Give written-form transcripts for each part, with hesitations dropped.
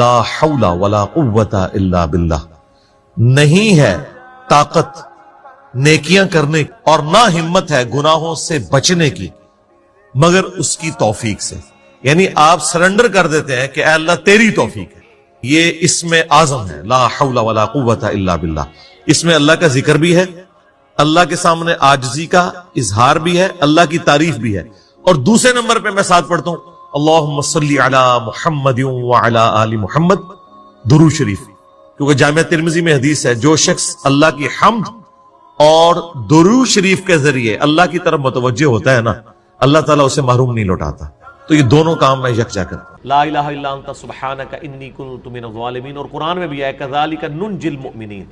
لا حول ولا قوت الا باللہ، نہیں ہے طاقت نیکیاں کرنے کی اور نہ ہمت ہے گناہوں سے بچنے کی مگر اس کی توفیق سے. یعنی آپ سرنڈر کر دیتے ہیں کہ اے اللہ تیری توفیق ہے. یہ اسم اعظم ہے، لا حول ولا قوت الا باللہ. اس میں اللہ کا ذکر بھی ہے، اللہ کے سامنے عاجزی کا اظہار بھی ہے، اللہ کی تعریف بھی ہے. اور دوسرے نمبر پہ میں ساتھ پڑھتا ہوں اللہم صلی علی محمد وعلی آل محمد، درود شریف. کیونکہ جامعہ ترمذی میں حدیث ہے جو شخص اللہ کی حمد اور درود شریف کے ذریعے اللہ کی طرف متوجہ ہوتا ہے نا، اللہ تعالیٰ اسے محروم نہیں لوٹاتا. تو یہ دونوں کام میں یکجا کرتا ہوں. لا الہ الا انت سبحانک انی کنت من الظالمین. اور قرآن میں بھی ہے کذالک ننجی المؤمنین،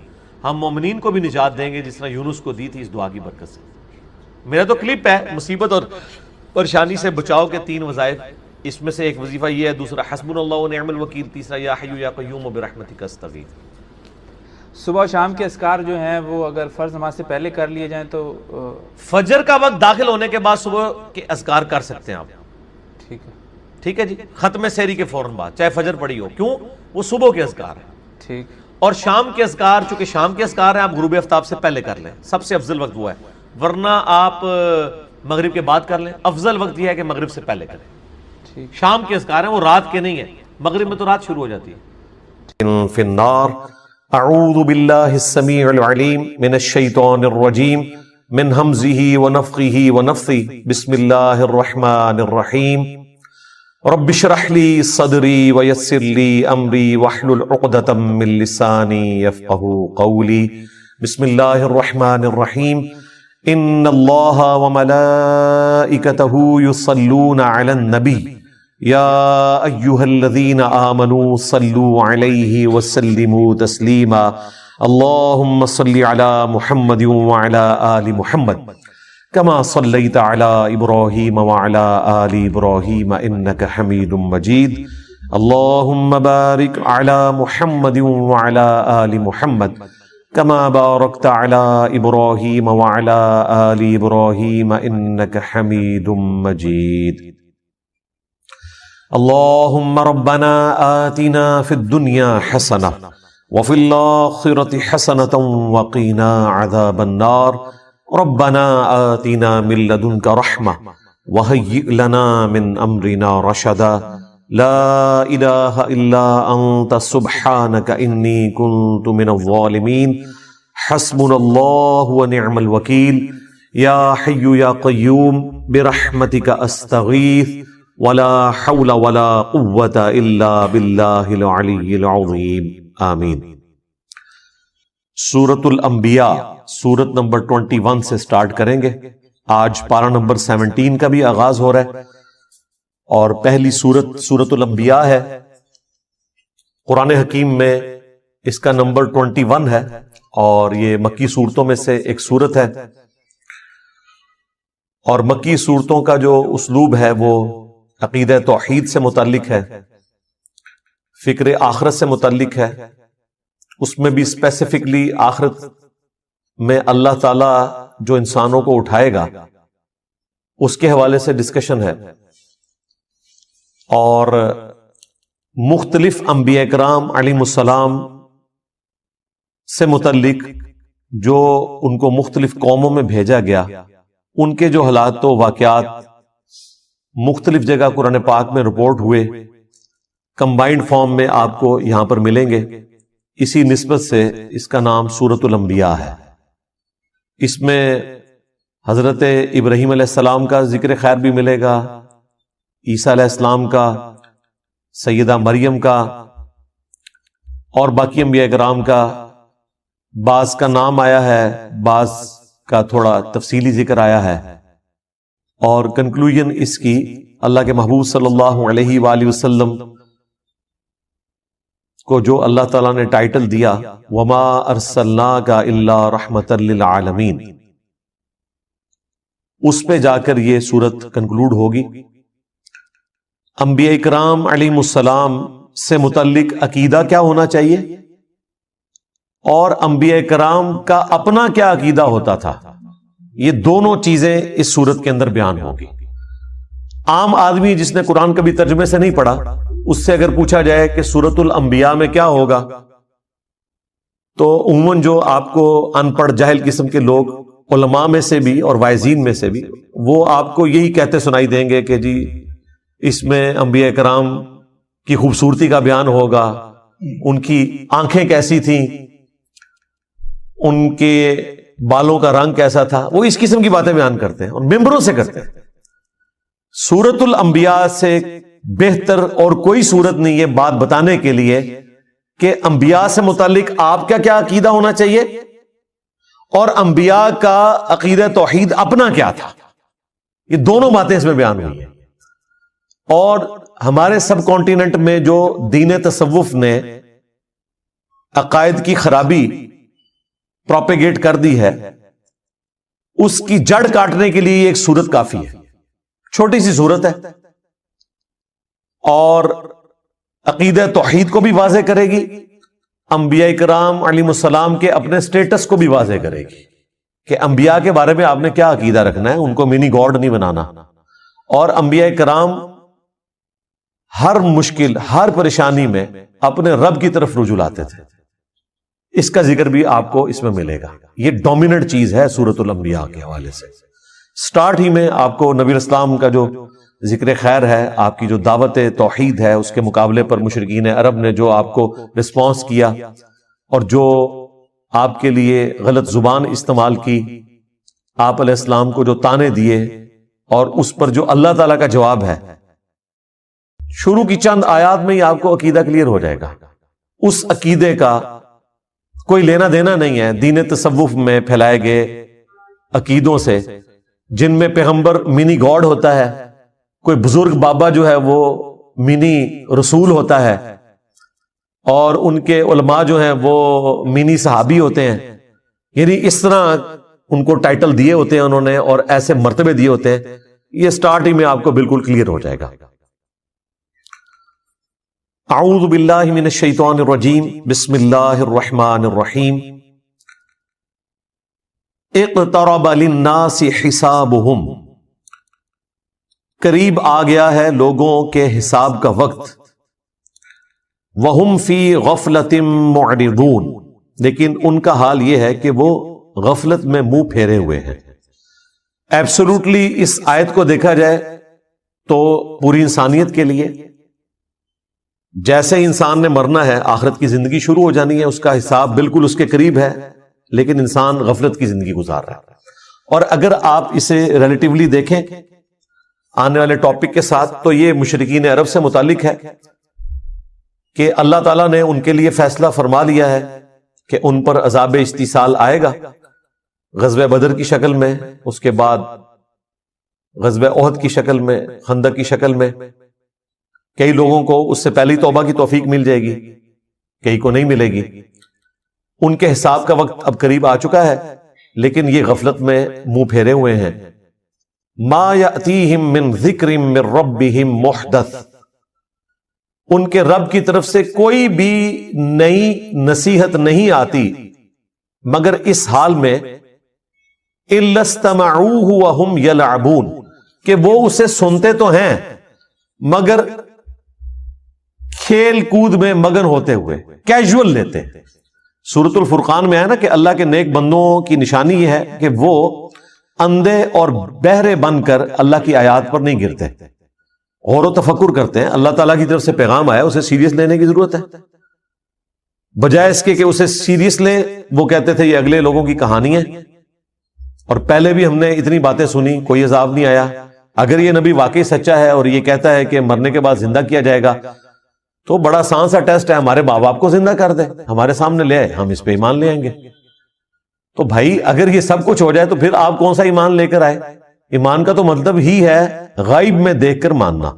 ہم مومنین کو بھی نجات دیں گے جس طرح یونس کو دی تھی اس دعا کی برکت سے. میرا تو کلپ ہے مصیبت اور پریشانی سے بچاؤ کے 3 وظائف. اس میں سے ایک وظیفہ یہ ہے، دوسرا حسبنا اللہ ونعم الوکیل، تیسرا یا حی یا قیوم برحمتک استغیث. صبح و شام کے اذکار جو ہیں وہ اگر فرض نماز سے پہلے کر لیے جائیں تو فجر کا وقت داخل ہونے کے بعد صبح کے اذکار کر سکتے ہیں آپ. ٹھیک ہے. ٹھیک ہے جی، ختم سحری کے فوراً بعد چاہے فجر پڑی ہو، کیوں؟ وہ صبح کے اذکار ہیں. ٹھیک. اور شام کے اذکار، چونکہ شام کے اذکار ہیں، آپ غروب آفتاب سے پہلے کر لیں، سب سے افضل وقت وہ ہے. ورنہ آپ مغرب کے بعد کر لیں، افضل وقت یہ ہے کہ مغرب سے پہلے کریں. شام کے اذکار ہیں وہ رات کے نہیں ہیں، مغرب میں تو رات شروع ہو جاتی ہے. فی النار. اعوذ باللہ السمیع العلیم من الشیطان الرجیم من ہمزہ ونفخہ ونفثہ. بسم اللہ الرحمن الرحیم. رب اشرح لی صدری ویسر لی امری واحلل عقدۃ من لسانی یفقہوا قولی. بسم اللہ الرحمن الرحیم. ان اللہ وملائکتہ یصلون علی النبی یا ایہا الذین آمنوا صلوا علیہ وسلموا تسلیما. اللہم صلی علی محمد وعلی آل محمد کما صلیت علی ابراہیم وعلی آل ابراہیم انک حمید مجید. اللہم بارک علی محمد وعلی آل محمد کما بارکت علی ابراہیم وعلی آل ابراہیم انک حمید مجید. اللہم ربنا آتنا فی الدنیا حسنہ وفی الآخرۃ حسنۃ وقنا عذاب النار. ربنا آتنا من لدنک رحمہ وہیئ لنا من امرنا رشدا. لا الہ الا انت سبحانک انی کنت من الظالمین. حسبنا اللہ ونعم الوکیل. یا حی یا قیوم برحمتک استغیث ولا حول ولا قوت الا باللہ العلی العظیم. آمین. سورۃ الانبیاء سورت نمبر 21 سے سٹارٹ کریں گے. آج پارہ نمبر 17 کا بھی آغاز ہو رہا ہے اور پہلی سورت سورۃ الانبیاء ہے. قرآن حکیم میں اس کا نمبر 21 ہے اور یہ مکی صورتوں میں سے ایک سورت ہے. اور مکی صورتوں کا جو اسلوب ہے وہ عقیدہ توحید سے متعلق ہے، فکر آخرت سے متعلق ہے. اس میں بھی اسپیسیفکلی آخرت میں اللہ تعالی جو انسانوں کو اٹھائے گا اس کے حوالے سے ڈسکشن ہے. اور مختلف انبیاء کرام علیہم السلام سے متعلق جو ان کو مختلف قوموں میں بھیجا گیا، ان کے جو حالات و واقعات مختلف جگہ قرآن پاک میں رپورٹ ہوئے، کمبائنڈ فارم میں آپ کو یہاں پر ملیں گے. اسی نسبت سے اس کا نام سورۃ الانبیاء ہے. اس میں حضرت ابراہیم علیہ السلام کا ذکر خیر بھی ملے گا، عیسیٰ علیہ السلام کا، سیدہ مریم کا اور باقی انبیاء کرام کا. بعض کا نام آیا ہے، بعض کا تھوڑا تفصیلی ذکر آیا ہے. اور کنکلوژن اس کی اللہ کے محبوب صلی اللہ علیہ وآلہ وسلم کو جو اللہ تعالیٰ نے ٹائٹل دیا وما ارسلناک الا رحمتا للعالمین، اس پہ جا کر یہ سورت کنکلوڈ ہوگی. انبیاء کرام علیہم السلام سے متعلق عقیدہ کیا ہونا چاہیے اور انبیاء کرام کا اپنا کیا عقیدہ ہوتا تھا، یہ دونوں چیزیں اس سورت کے اندر بیان ہوگی. عام آدمی جس نے قرآن کبھی ترجمے سے نہیں پڑھا اس سے اگر پوچھا جائے کہ سورۃ الانبیاء میں کیا ہوگا، تو عموماً جو آپ کو ان پڑھ جاہل قسم کے لوگ علماء میں سے بھی اور واعظین میں سے بھی وہ آپ کو یہی کہتے سنائی دیں گے کہ جی اس میں انبیاء کرام کی خوبصورتی کا بیان ہوگا، ان کی آنکھیں کیسی تھیں، ان کے بالوں کا رنگ کیسا تھا، وہ اس قسم کی باتیں بیان کرتے ہیں اور ممبروں سے کرتے ہیں۔ سورۃ الانبیاء سے بہتر اور کوئی صورت نہیں ہے بات بتانے کے لیے کہ انبیاء سے متعلق آپ کا کیا عقیدہ ہونا چاہیے اور انبیاء کا عقیدہ توحید اپنا کیا تھا۔ یہ دونوں باتیں اس میں بیان ہوئی ہیں۔ اور ہمارے سب کانٹیننٹ میں جو دین تصوف نے عقائد کی خرابی پروپیگیٹ کر دی ہے، اس کی جڑ کاٹنے کے لیے ایک صورت کافی ہے، چھوٹی سی صورت ہے، اور عقیدہ توحید کو بھی واضح کرے گی، انبیاء کرام علیہ السلام کے اپنے سٹیٹس کو بھی واضح کرے گی کہ انبیاء کے بارے میں آپ نے کیا عقیدہ رکھنا ہے، ان کو منی گاڈ نہیں بنانا، اور انبیاء کرام ہر مشکل ہر پریشانی میں اپنے رب کی طرف رجوع لاتے تھے۔ اس کا ذکر بھی آپ کو اس میں ملے گا۔ یہ ڈومیننٹ چیز ہے سورۃ الانبیاء کے حوالے سے۔ سٹارٹ ہی میں آپ کو نبی اسلام کا جو ذکر خیر ہے، آپ کی جو دعوت توحید ہے، اس کے مقابلے پر مشرکین عرب نے جو آپ کو رسپانس کیا اور جو آپ کے لیے غلط زبان استعمال کی، آپ علیہ السلام کو جو تانے دیے، اور اس پر جو اللہ تعالیٰ کا جواب ہے، شروع کی چند آیات میں ہی آپ کو عقیدہ کلیئر ہو جائے گا۔ اس عقیدے کا کوئی لینا دینا نہیں ہے دین تصوف میں پھیلائے گئے عقیدوں سے، جن میں پیغمبر منی گاڈ ہوتا ہے، کوئی بزرگ بابا جو ہے وہ منی رسول ہوتا ہے، اور ان کے علماء جو ہیں وہ منی صحابی ہوتے ہیں۔ یعنی اس طرح ان کو ٹائٹل دیے ہوتے ہیں انہوں نے، اور ایسے مرتبے دیے ہوتے ہیں۔ یہ سٹارٹ ہی میں آپ کو بالکل کلیئر ہو جائے گا۔ اعوذ باللہ من الشیطان الرجیم، بسم اللہ الرحمن الرحیم۔ اقترب للناس حسابہم، قریب آ گیا ہے لوگوں کے حساب کا وقت، وہم فی غفلۃ معرضون، لیکن ان کا حال یہ ہے کہ وہ غفلت میں منہ پھیرے ہوئے ہیں۔ ایبسولوٹلی اس آیت کو دیکھا جائے تو پوری انسانیت کے لیے جیسے انسان نے مرنا ہے، آخرت کی زندگی شروع ہو جانی ہے، اس کا حساب بالکل اس کے قریب ہے، لیکن انسان غفلت کی زندگی گزار رہا ہے۔ اور اگر آپ اسے ریلیٹیولی دیکھیں آنے والے ٹاپک کے ساتھ، تو یہ مشرکین عرب سے متعلق ہے کہ اللہ تعالیٰ نے ان کے لیے فیصلہ فرما لیا ہے کہ ان پر عذاب استیصال آئے گا، غزوہ بدر کی شکل میں، اس کے بعد غزوہ احد کی شکل میں، خندق کی شکل میں۔ کئی لوگوں کو اس سے پہلی توبہ کی توفیق مل جائے گی، کئی کو نہیں ملے گی۔ ان کے حساب کا وقت اب قریب آ چکا ہے، لیکن یہ غفلت میں منہ پھیرے ہوئے ہیں۔ ما یأتیہم من ذکر من ربہم محدث، ان کے رب کی طرف سے کوئی بھی نئی نصیحت نہیں آتی مگر اس حال میں الا استمعوہ وہم یلعبون، کہ وہ اسے سنتے تو ہیں مگر کھیل کود میں مگن ہوتے ہوئے، کیجول لیتے۔ سورۃ الفرقان میں ہے نا کہ اللہ کے نیک بندوں کی نشانی یہ ہے کہ وہ اندھے اور بہرے بن کر اللہ کی آیات پر نہیں گرتے، غور و تفکر کرتے ہیں۔ اللہ تعالیٰ کی طرف سے پیغام آیا، اسے سیریس لینے کی ضرورت ہے، بجائے اس کے کہ اسے سیریس لیں وہ کہتے تھے یہ اگلے لوگوں کی کہانی ہے۔ اور پہلے بھی ہم نے اتنی باتیں سنی، کوئی عذاب نہیں آیا۔ اگر یہ نبی واقعی سچا ہے اور یہ کہتا ہے کہ مرنے کے بعد زندہ کیا جائے گا، تو بڑا آسان سا ٹیسٹ ہے، ہمارے باپ باپ کو زندہ کر دے، ہمارے سامنے لے آئے، ہم اس پہ ایمان لے آئیں گے۔ تو بھائی اگر یہ سب کچھ ہو جائے تو پھر آپ کون سا ایمان لے کر آئے؟ ایمان کا تو مطلب ہی ہے غیب میں دیکھ کر ماننا۔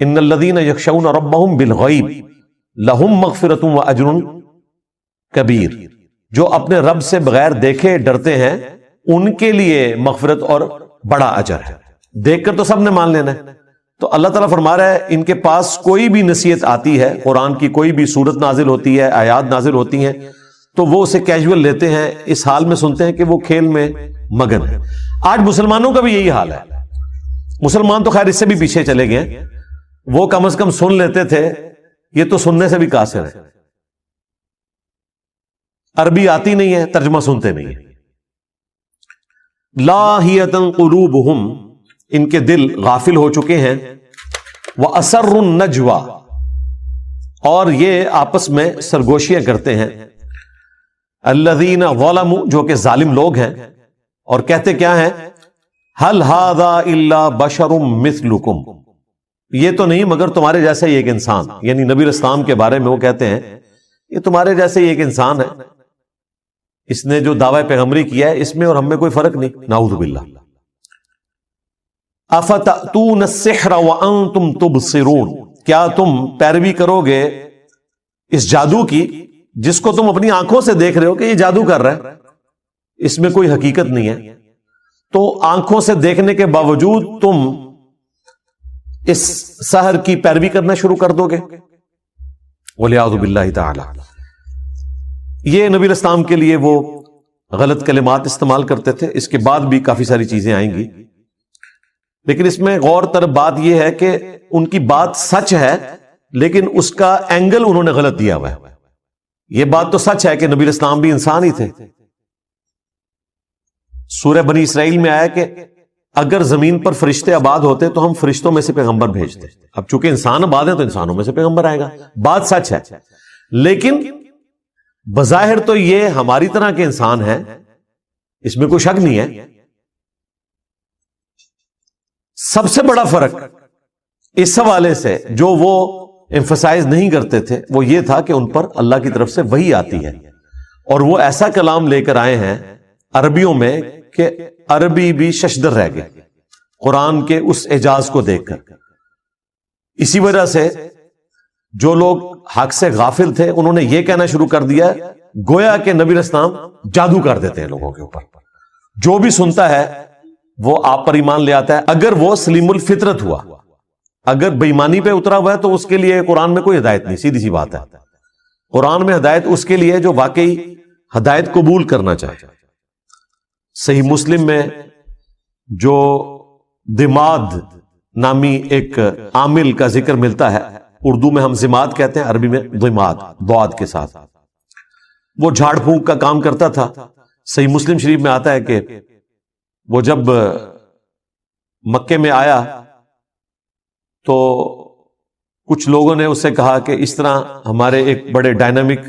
ان الذین یخشون ربہم بالغیب لہم مغفرۃ واجر کبیر، جو اپنے رب سے بغیر دیکھے ڈرتے ہیں ان کے لیے مغفرت اور بڑا اجر ہے۔ دیکھ کر تو سب نے مان لینا ہے۔ تو اللہ تعالیٰ فرما رہا ہے ان کے پاس کوئی بھی نصیحت آتی ہے، قرآن کی کوئی بھی صورت نازل ہوتی ہے، آیات نازل ہوتی ہیں، تو وہ اسے کیجول لیتے ہیں، اس حال میں سنتے ہیں کہ وہ کھیل میں مگن ہے۔ آج مسلمانوں کا بھی یہی حال ہے۔ مسلمان تو خیر اس سے بھی پیچھے چلے گئے، وہ کم از کم سن لیتے تھے، یہ تو سننے سے بھی قاصر ہے. عربی آتی نہیں ہے، ترجمہ سنتے نہیں ہیں. لاہیۃ قلوبہم، ان کے دل غافل ہو چکے ہیں. وَأَسَرُّ النَّجْوَى، اور یہ آپس میں سرگوشیاں کرتے ہیں. الذین ظلموا، جو کہ ظالم لوگ ہیں، اور کہتے کیا ہیں؟ هل هذا الا بشر مثلکم، یہ تو نہیں مگر تمہارے جیسا ہی ایک انسان. یعنی نبی اسلام کے بارے میں وہ کہتے ہیں یہ تمہارے جیسے ہی ایک انسان ہے، اس نے جو دعوی پیغمبری کیا ہے اس میں اور ہم میں کوئی فرق نہیں. نعوذ باللہ. افتأتون السحر وانتم تبصرون، کیا تم پیروی کرو گے اس جادو کی جس کو تم اپنی آنکھوں سے دیکھ رہے ہو کہ یہ جادو کر رہا ہے، اس میں کوئی حقیقت نہیں ہے، تو آنکھوں سے دیکھنے کے باوجود تم اس سحر کی پیروی کرنا شروع کر دو گے. وَلِعَوْذُ بِاللَّهِ تَعَالَى. یہ نبی اسلام کے لیے وہ غلط کلمات استعمال کرتے تھے. اس کے بعد بھی کافی ساری چیزیں آئیں گی، لیکن اس میں غور طرف بات یہ ہے کہ ان کی بات سچ ہے لیکن اس کا اینگل انہوں نے غلط دیا ہوا ہے. یہ بات تو سچ ہے کہ نبی اسلام بھی انسان ہی تھے. سورہ بنی اسرائیل میں آیا کہ اگر زمین پر فرشتے آباد ہوتے تو ہم فرشتوں میں سے پیغمبر بھیجتے. اب چونکہ انسان آباد ہے تو انسانوں میں سے پیغمبر آئے گا. بات سچ ہے، لیکن بظاہر تو یہ ہماری طرح کے انسان ہیں، اس میں کوئی شک نہیں ہے. سب سے بڑا فرق اس حوالے سے جو وہ ایمفسائز نہیں کرتے تھے وہ یہ تھا کہ ان پر اللہ کی طرف سے وحی آتی ہے، اور وہ ایسا کلام لے کر آئے ہیں عربیوں میں کہ عربی بھی ششدر رہ گئے قرآن کے اس اعجاز کو دیکھ کر. اسی وجہ سے جو لوگ حق سے غافل تھے انہوں نے یہ کہنا شروع کر دیا گویا کہ نبی اسلام جادو کر دیتے ہیں لوگوں کے اوپر. جو بھی سنتا ہے وہ آپ پر ایمان لے آتا ہے اگر وہ سلیم الفطرت ہوا. اگر بےایمانی پہ اترا ہوا ہے تو اس کے لیے قرآن میں کوئی ہدایت نہیں. سیدھی سی بات ہے. قرآن میں ہدایت اس کے لیے جو واقعی ہدایت قبول کرنا چاہے. صحیح مسلم میں جو دماد نامی ایک عامل کا ذکر ملتا ہے، اردو میں ہم زماد کہتے ہیں، عربی میں دماد ضاد کے ساتھ. وہ جھاڑ پھونک کا کام کرتا تھا. صحیح مسلم شریف میں آتا ہے کہ وہ جب مکے میں آیا تو کچھ لوگوں نے اس سے کہا کہ اس طرح ہمارے ایک بڑے ڈائنامک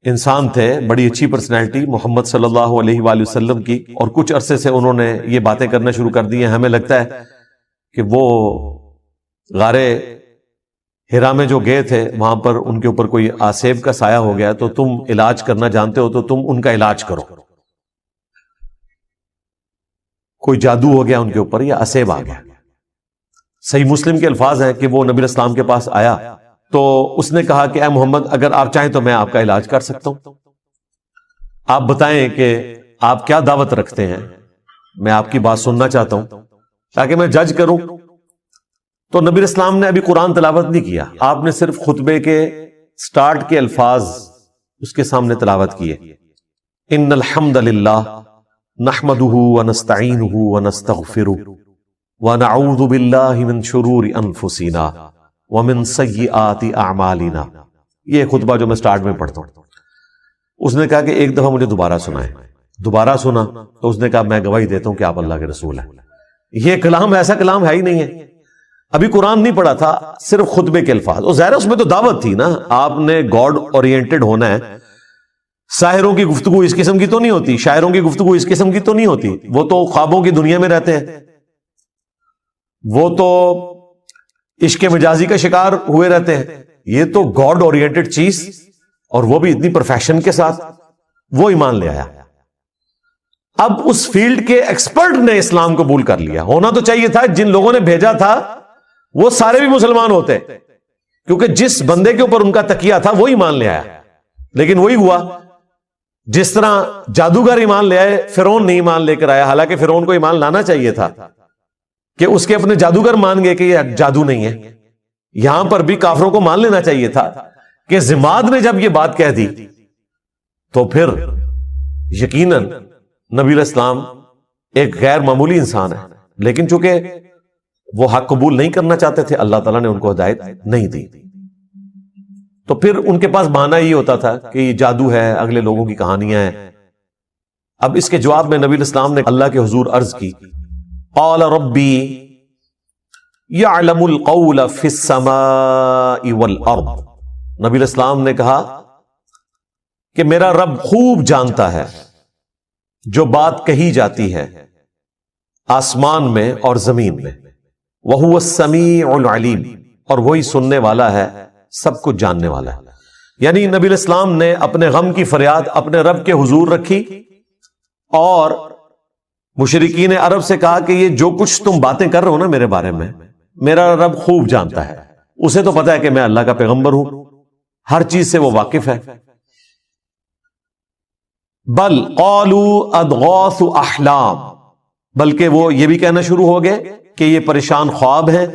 انسان تھے، بڑی اچھی پرسنالٹی محمد صلی اللہ علیہ وآلہ وسلم کی، اور کچھ عرصے سے انہوں نے یہ باتیں کرنا شروع کر دی ہیں. ہمیں لگتا ہے کہ وہ غار ہرا میں جو گئے تھے وہاں پر ان کے اوپر کوئی آسیب کا سایہ ہو گیا، تو تم علاج کرنا جانتے ہو تو تم ان کا علاج کرو. کوئی جادو ہو گیا ان کے اوپر یا آسیب آ گیا. صحیح مسلم کے الفاظ ہیں کہ وہ نبی اسلام کے پاس آیا تو اس نے کہا کہ اے محمد اگر آپ چاہیں تو میں آپ کا علاج کر سکتا ہوں. آپ بتائیں کہ آپ کیا دعوت رکھتے ہیں، میں آپ کی بات سننا چاہتا ہوں تاکہ میں جج کروں. تو نبی اسلام نے ابھی قرآن تلاوت نہیں کیا، آپ نے صرف خطبے کے سٹارٹ کے الفاظ اس کے سامنے تلاوت کیے. ان الحمد للہ نحمده ونستعینه ونستغفره ونعوذ باللہ من شرور انفسنا ومن سیئات اعمالنا. یہ خطبہ جو میں سٹارٹ میں پڑھتا ہوں. اس نے کہا کہ ایک دفعہ مجھے دوبارہ سنائیں. دوبارہ سنا تو اس نے کہا میں گواہی دیتا ہوں کہ آپ اللہ کے رسول ہیں. یہ کلام ایسا کلام ہے ہی نہیں ہے. ابھی قرآن نہیں پڑھا تھا، صرف خطبے کے الفاظ. اور ظاہر اس میں تو دعوت تھی نا، آپ نے گاڈ اورینٹڈ ہونا ہے. ساحروں کی گفتگو اس قسم کی تو نہیں ہوتی، شاعروں کی گفتگو اس قسم کی تو نہیں ہوتی. وہ تو خوابوں کی دنیا میں رہتے ہیں، وہ تو عشق مجازی کا شکار ہوئے رہتے ہیں. یہ تو گاڈ اورینٹڈ چیز، اور وہ بھی اتنی پروفیشن کے ساتھ وہ ایمان لے آیا. اب اس فیلڈ کے ایکسپرٹ نے اسلام قبول کر لیا. ہونا تو چاہیے تھا جن لوگوں نے بھیجا تھا وہ سارے بھی مسلمان ہوتے، کیونکہ جس بندے کے اوپر ان کا تکیہ تھا وہ ایمان لے آیا. لیکن وہی ہوا جس طرح جادوگر ایمان لے آئے، فرعون نہیں ایمان لے کر آیا. حالانکہ فرعون کو ایمان لانا چاہیے تھا کہ اس کے اپنے جادوگر مان گئے کہ یہ جادو نہیں ہے. یہاں پر بھی کافروں کو مان لینا چاہیے تھا کہ زماد نے جب یہ بات کہہ دی تو پھر یقیناً نبی الاسلام ایک غیر معمولی انسان ہے. لیکن چونکہ وہ حق قبول نہیں کرنا چاہتے تھے، اللہ تعالیٰ نے ان کو ہدایت نہیں دی. تو پھر ان کے پاس بہانہ یہ ہوتا تھا کہ یہ جادو ہے، اگلے لوگوں کی کہانیاں ہیں. اب اس کے جواب میں نبی الاسلام نے اللہ کے حضور عرض کی، قال ربی یعلم القول فی السماء والارض. نبی الاسلام نے کہا کہ میرا رب خوب جانتا ہے جو بات کہی جاتی ہے آسمان میں اور زمین میں، وَهُوَ السَّمِيعُ الْعَلِيمُ، اور وہی سننے والا ہے، سب کچھ جاننے والا ہے. یعنی نبی الاسلام نے اپنے غم کی فریاد اپنے رب کے حضور رکھی اور مشرکین عرب سے کہا کہ یہ جو کچھ تم باتیں کر رہے ہو نا میرے بارے میں، میرا رب خوب جانتا ہے، اسے تو پتا ہے کہ میں اللہ کا پیغمبر ہوں، ہر چیز سے وہ واقف ہے. بل قالوا اضغاث احلام، بلکہ وہ یہ بھی کہنا شروع ہو گئے کہ یہ پریشان خواب ہیں.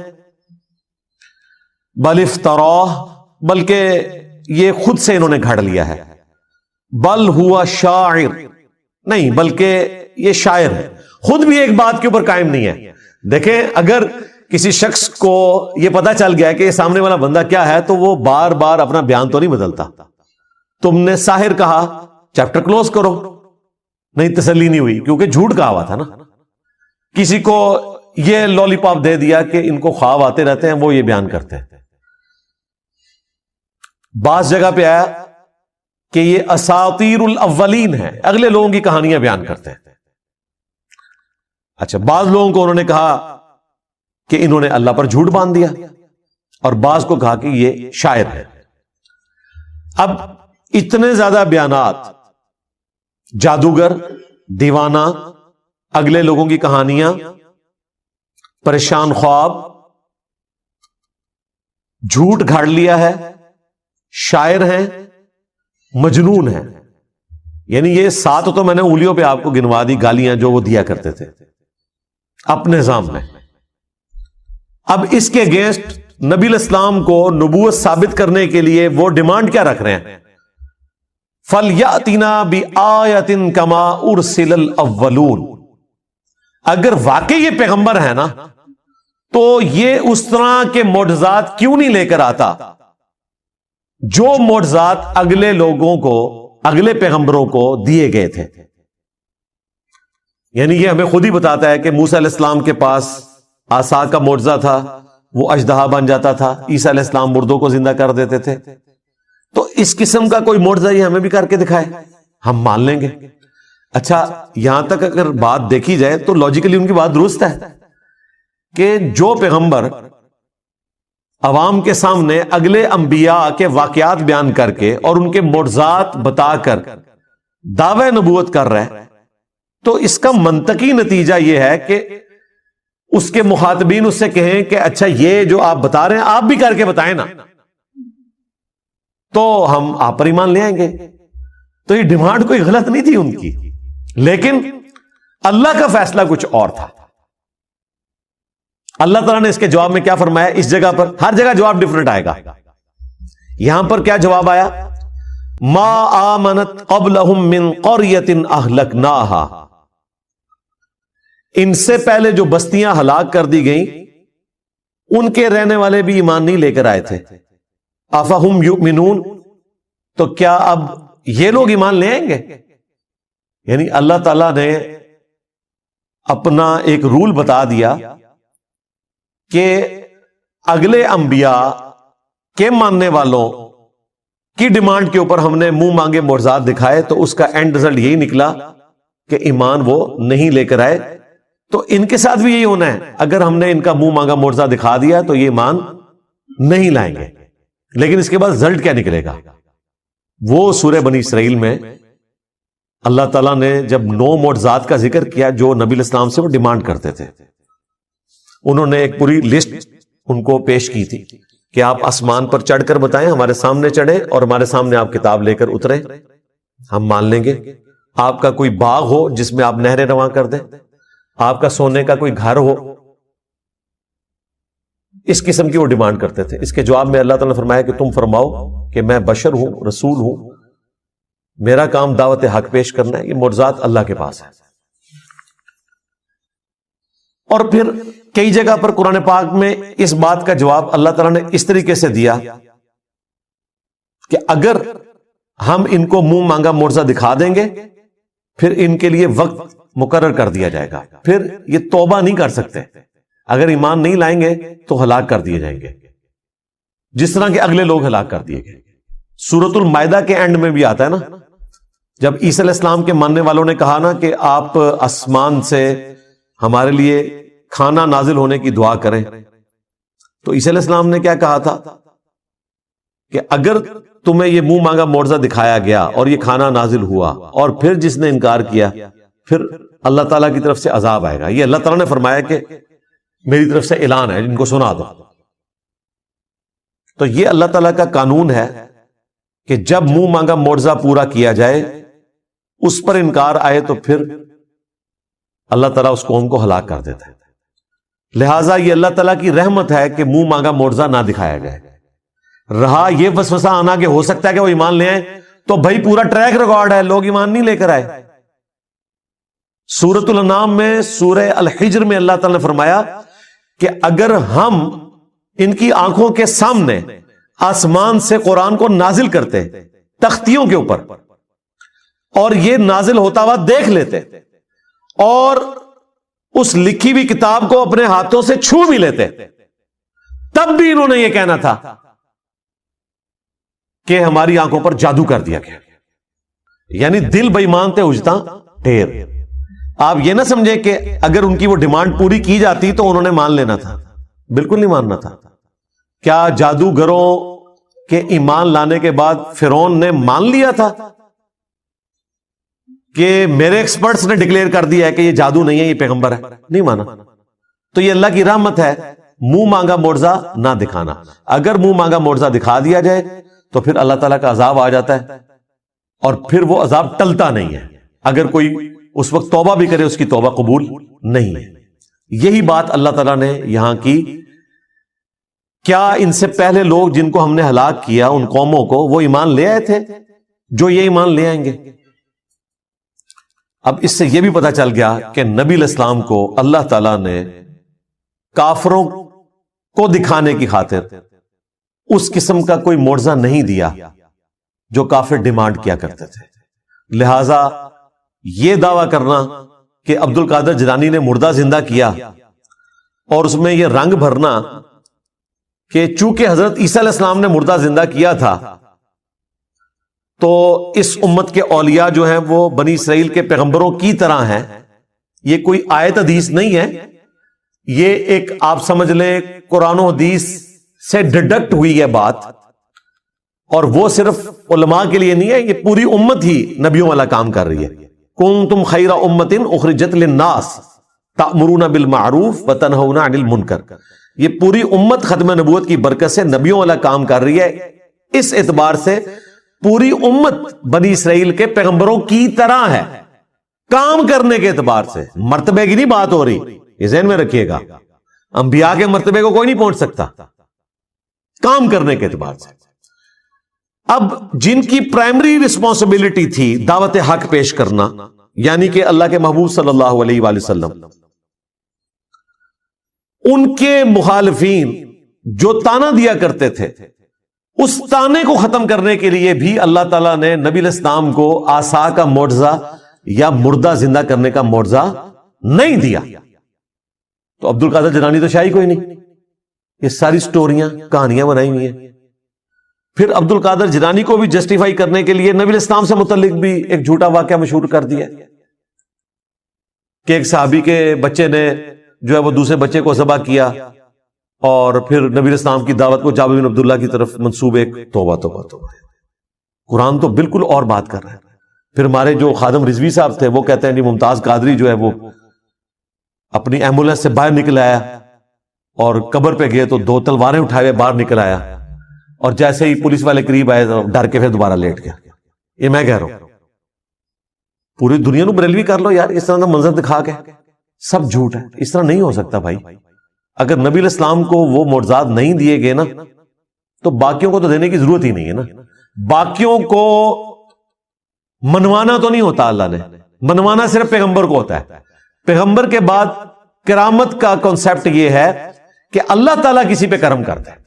بل افتراہ، بلکہ یہ خود سے انہوں نے گھڑ لیا ہے. بل ہوا شاعر، نہیں بلکہ یہ شاعر ہے، خود بھی ایک بات کے اوپر قائم نہیں ہے. دیکھیں اگر کسی شخص کو یہ پتا چل گیا کہ یہ سامنے والا بندہ کیا ہے تو وہ بار بار اپنا بیان تو نہیں بدلتا. تم نے ساحر کہا، چیپٹر کلوز کرو، نہیں تسلی نہیں ہوئی کیونکہ جھوٹ کہا ہوا تھا نا. کسی کو یہ لولی پاپ دے دیا کہ ان کو خواب آتے رہتے ہیں، وہ یہ بیان کرتے ہیں. بعض جگہ پہ آیا کہ یہ اساطیر الاولین ہے، اگلے لوگوں کی کہانیاں بیان کرتے ہیں. اچھا، بعض لوگوں کو انہوں نے کہا کہ انہوں نے اللہ پر جھوٹ باندھ دیا، اور بعض کو کہا کہ یہ شاعر ہے. اب اتنے زیادہ بیانات، جادوگر، دیوانہ، اگلے لوگوں کی کہانیاں، پریشان خواب، جھوٹ گھاڑ لیا ہے، شاعر ہیں، مجنون ہیں. یعنی یہ 7 تو میں نے انگلیوں پہ آپ کو گنوا دی گالیاں جو وہ دیا کرتے تھے اپنے نظام میں. اب اس کے اگینسٹ نبی الاسلام کو نبوت ثابت کرنے کے لیے وہ ڈیمانڈ کیا رکھ رہے ہیں؟ فَلْيَأْتِنَا بِآیَةٍ كَمَا أُرْسِلَ الْأَوَّلُونَ. اگر واقعی یہ پیغمبر ہے نا تو یہ اس طرح کے معجزات کیوں نہیں لے کر آتا جو معجزات اگلے لوگوں کو، اگلے پیغمبروں کو دیے گئے تھے. یعنی یہ ہمیں خود ہی بتاتا ہے کہ موسیٰ علیہ السلام کے پاس عصا کا معجزہ تھا، وہ اژدہا بن جاتا تھا، عیسیٰ علیہ السلام مردوں کو زندہ کر دیتے تھے. تو اس قسم کا کوئی معجزہ یہ ہمیں بھی کر کے دکھائے، ہم مان لیں گے. اچھا، یہاں تک اگر بات دیکھی جائے تو لاجیکلی ان کی بات درست ہے کہ جو پیغمبر عوام کے سامنے اگلے انبیاء کے واقعات بیان کر کے اور ان کے معجزات بتا کر دعوی نبوت کر رہا ہے، تو اس کا منطقی نتیجہ یہ ہے کہ اس کے مخاطبین اس سے کہیں کہ اچھا یہ جو آپ بتا رہے ہیں آپ بھی کر کے بتائیں نا، تو ہم آپ پر ایمان لے آئیں گے. تو یہ ڈیمانڈ کوئی غلط نہیں تھی ان کی، لیکن اللہ کا فیصلہ کچھ اور تھا. اللہ تعالیٰ نے اس کے جواب میں کیا فرمایا؟ اس جگہ پر ہر جگہ جواب ڈیفرنٹ آئے گا. یہاں پر کیا جواب آیا؟ ما آمنت قبلہم من قریۃ اہلکناہا. ان سے پہلے جو بستیاں ہلاک کر دی گئیں ان کے رہنے والے بھی ایمان نہیں لے کر آئے تھے. افہم یؤمنون، تو کیا اب یہ لوگ ایمان لے آئیں گے؟ یعنی اللہ تعالیٰ نے اپنا ایک رول بتا دیا کہ اگلے انبیاء کے ماننے والوں کی ڈیمانڈ کے اوپر ہم نے منہ مانگے معجزات دکھائے، تو اس کا اینڈ رزلٹ یہی نکلا کہ ایمان وہ نہیں لے کر آئے. تو ان کے ساتھ بھی یہی ہونا ہے، اگر ہم نے ان کا منہ مانگا معجزہ دکھا دیا تو یہ ایمان نہیں لائیں گے. لیکن اس کے بعد رزلٹ کیا نکلے گا؟ وہ سورہ بنی اسرائیل میں اللہ تعالیٰ نے جب 9 معجزات کا ذکر کیا جو نبی الاسلام سے وہ ڈیمانڈ کرتے تھے، انہوں نے ایک پوری لسٹ ان کو پیش کی تھی کہ آپ آسمان پر چڑھ کر بتائیں، ہمارے سامنے چڑھیں اور ہمارے سامنے آپ کتاب لے کر اتریں، ہم مان لیں گے. آپ کا کوئی باغ ہو جس میں آپ نہریں رواں کر دیں، آپ کا سونے کا کوئی گھر ہو، اس قسم کی وہ ڈیمانڈ کرتے تھے. اس کے جواب میں اللہ تعالیٰ نے فرمایا کہ تم فرماؤ کہ میں بشر ہوں، رسول ہوں، میرا کام دعوت حق پیش کرنا ہے، یہ معجزات اللہ کے پاس ہے. اور پھر کئی جگہ پر قرآن پاک میں اس بات کا جواب اللہ تعالیٰ نے اس طریقے سے دیا کہ اگر ہم ان کو منہ مانگا معجزہ دکھا دیں گے پھر ان کے لیے وقت مقرر کر دیا جائے گا، پھر یہ توبہ نہیں کر سکتے، اگر ایمان نہیں لائیں گے تو ہلاک کر دیے جائیں گے، جس طرح کے اگلے لوگ ہلاک کر دیے گئے۔ سورۃ المائدہ کے اینڈ میں بھی آتا ہے نا، جب عیسی علیہ السلام کے ماننے والوں نے کہا نا کہ آپ آسمان سے ہمارے لیے کھانا نازل ہونے کی دعا کریں، تو عیسی علیہ السلام نے کیا کہا تھا کہ اگر تمہیں یہ منہ مانگا معجزہ دکھایا گیا اور یہ کھانا نازل ہوا اور پھر جس نے انکار کیا پھر اللہ تعالیٰ کی طرف سے عذاب آئے گا۔ یہ اللہ تعالیٰ نے فرمایا کہ میری طرف سے اعلان ہے، ان کو سنا دو۔ تو یہ اللہ تعالیٰ کا قانون ہے کہ جب منہ مانگا معجزہ پورا کیا جائے، اس پر انکار آئے تو پھر اللہ تعالیٰ اس قوم کو ہلاک کر دیتا ہے۔ لہٰذا یہ اللہ تعالیٰ کی رحمت ہے کہ منہ مانگا معجزہ نہ دکھایا جائے۔ رہا یہ وسوسہ آنا کہ ہو سکتا ہے کہ وہ ایمان لے آئیں، تو بھائی پورا ٹریک ریکارڈ ہے، لوگ ایمان نہیں لے کر آئے۔ سورۃ الانعام میں، سورہ الحجر میں اللہ تعالیٰ نے فرمایا کہ اگر ہم ان کی آنکھوں کے سامنے آسمان سے قرآن کو نازل کرتے تختیوں کے اوپر، اور یہ نازل ہوتا ہوا دیکھ لیتے اور اس لکھی ہوئی کتاب کو اپنے ہاتھوں سے چھو بھی لیتے، تب بھی انہوں نے یہ کہنا تھا کہ ہماری آنکھوں پر جادو کر دیا گیا۔ یعنی دل بے ایمان تھے اجتا ڈھیر۔ آپ یہ نہ سمجھیں کہ اگر ان کی وہ ڈیمانڈ پوری کی جاتی تو انہوں نے مان لینا تھا، بالکل نہیں ماننا تھا۔ کیا جادوگروں کے ایمان لانے کے بعد فرعون نے مان لیا تھا کہ میرے ایکسپرٹس نے ڈکلیئر کر دیا ہے کہ یہ جادو نہیں ہے، یہ پیغمبر ہے؟ نہیں مانا۔ تو یہ اللہ کی رحمت ہے، منہ مانگا معجزہ نہ دکھانا۔ اگر منہ مانگا معجزہ دکھا دیا جائے تو پھر اللہ تعالیٰ کا عذاب آ جاتا ہے، اور پھر وہ عذاب ٹلتا نہیں ہے۔ اگر کوئی اس وقت توبہ بھی کرے، اس کی توبہ قبول نہیں ہے۔ یہی بات اللہ تعالیٰ نے یہاں کی۔ کیا ان سے پہلے لوگ جن کو ہم نے ہلاک کیا، ان قوموں کو، وہ ایمان لے آئے تھے جو یہ ایمان لے آئیں گے؟ اب اس سے یہ بھی پتا چل گیا کہ نبی علیہ السلام کو اللہ تعالیٰ نے کافروں کو دکھانے کی خاطر اس قسم کا کوئی معجزہ نہیں دیا جو کافر ڈیمانڈ کیا کرتے تھے۔ لہذا یہ دعویٰ کرنا کہ عبد القادر جیلانی نے مردہ زندہ کیا اور اس میں یہ رنگ بھرنا کہ چونکہ حضرت عیسیٰ علیہ السلام نے مردہ زندہ کیا تھا تو اس امت کے اولیاء جو ہیں وہ بنی اسرائیل کے پیغمبروں کی طرح ہیں، یہ کوئی آیت حدیث نہیں ہے، یہ ایک آپ سمجھ لیں قرآن و حدیث سے ڈڈکٹ ہوئی ہے بات، اور وہ صرف علماء کے لیے نہیں ہے، یہ پوری امت ہی نبیوں والا کام کر رہی ہے۔ کنتم خیر امت اخرجت للناس تأمرون بالمعروف وتنہون عن المنکر۔ یہ پوری امت ختم نبوت کی برکت سے نبیوں والا کام کر رہی ہے۔ اس اعتبار سے پوری امت بنی اسرائیل کے پیغمبروں کی طرح ہے، کام کرنے کے اعتبار سے۔ مرتبے کی نہیں بات ہو رہی، یہ ذہن میں رکھیے گا، انبیاء کے مرتبے کو کوئی نہیں پہنچ سکتا، کام کرنے کے اعتبار سے۔ اب جن کی پرائمری رسپانسبلٹی تھی دعوت حق پیش کرنا، یعنی کہ اللہ کے محبوب صلی اللہ علیہ وآلہ وسلم، ان کے مخالفین جو تانا دیا کرتے تھے، اس تانے کو ختم کرنے کے لیے بھی اللہ تعالیٰ نے نبی علیہ السلام کو عصا کا معجزہ یا مردہ زندہ کرنے کا معجزہ نہیں دیا۔ تو عبد القادر جیلانی تو شاہی کوئی نہیں، یہ ساری سٹوریاں کہانیاں بنائی ہوئی ہیں۔ پھر عبد القادر جیلانی کو بھی جسٹیفائی کرنے کے لیے نبی علیہ السلام سے متعلق بھی ایک جھوٹا واقعہ مشہور کر دیا کہ ایک صحابی کے بچے نے جو ہے وہ دوسرے بچے کو ذبح کیا، اور پھر نبی علیہ السلام کی دعوت کو جابر بن عبداللہ کی طرف منسوب ایک توبہ توبہ توبہ۔ قرآن تو بالکل اور بات کر رہا ہے۔ پھر ہمارے جو خادم رضوی صاحب تھے وہ کہتے ہیں کہ ممتاز قادری جو ہے وہ اپنی ایمبولینس سے باہر نکل آیا اور قبر پہ گئے تو 2 تلواریں اٹھائے باہر نکل آیا، اور جیسے ہی پولیس والے قریب آئے تو ڈر کے پھر دوبارہ لیٹ گیا۔ یہ میں کہہ رہا ہوں پوری دنیا نو بریلوی کر لو یار، اس طرح کا منظر دکھا کے، سب جھوٹ ہے، اس طرح نہیں ہو سکتا بھائی۔ اگر نبی علیہ السلام کو وہ معجزات نہیں دیے گئے نا تو باقیوں کو تو دینے کی ضرورت ہی نہیں ہے نا۔ باقیوں کو منوانا تو نہیں ہوتا، اللہ نے منوانا صرف پیغمبر کو ہوتا ہے۔ پیغمبر کے بعد کرامت کا کانسیپٹ یہ ہے کہ اللہ تعالیٰ کسی پہ کرم کرتا ہے.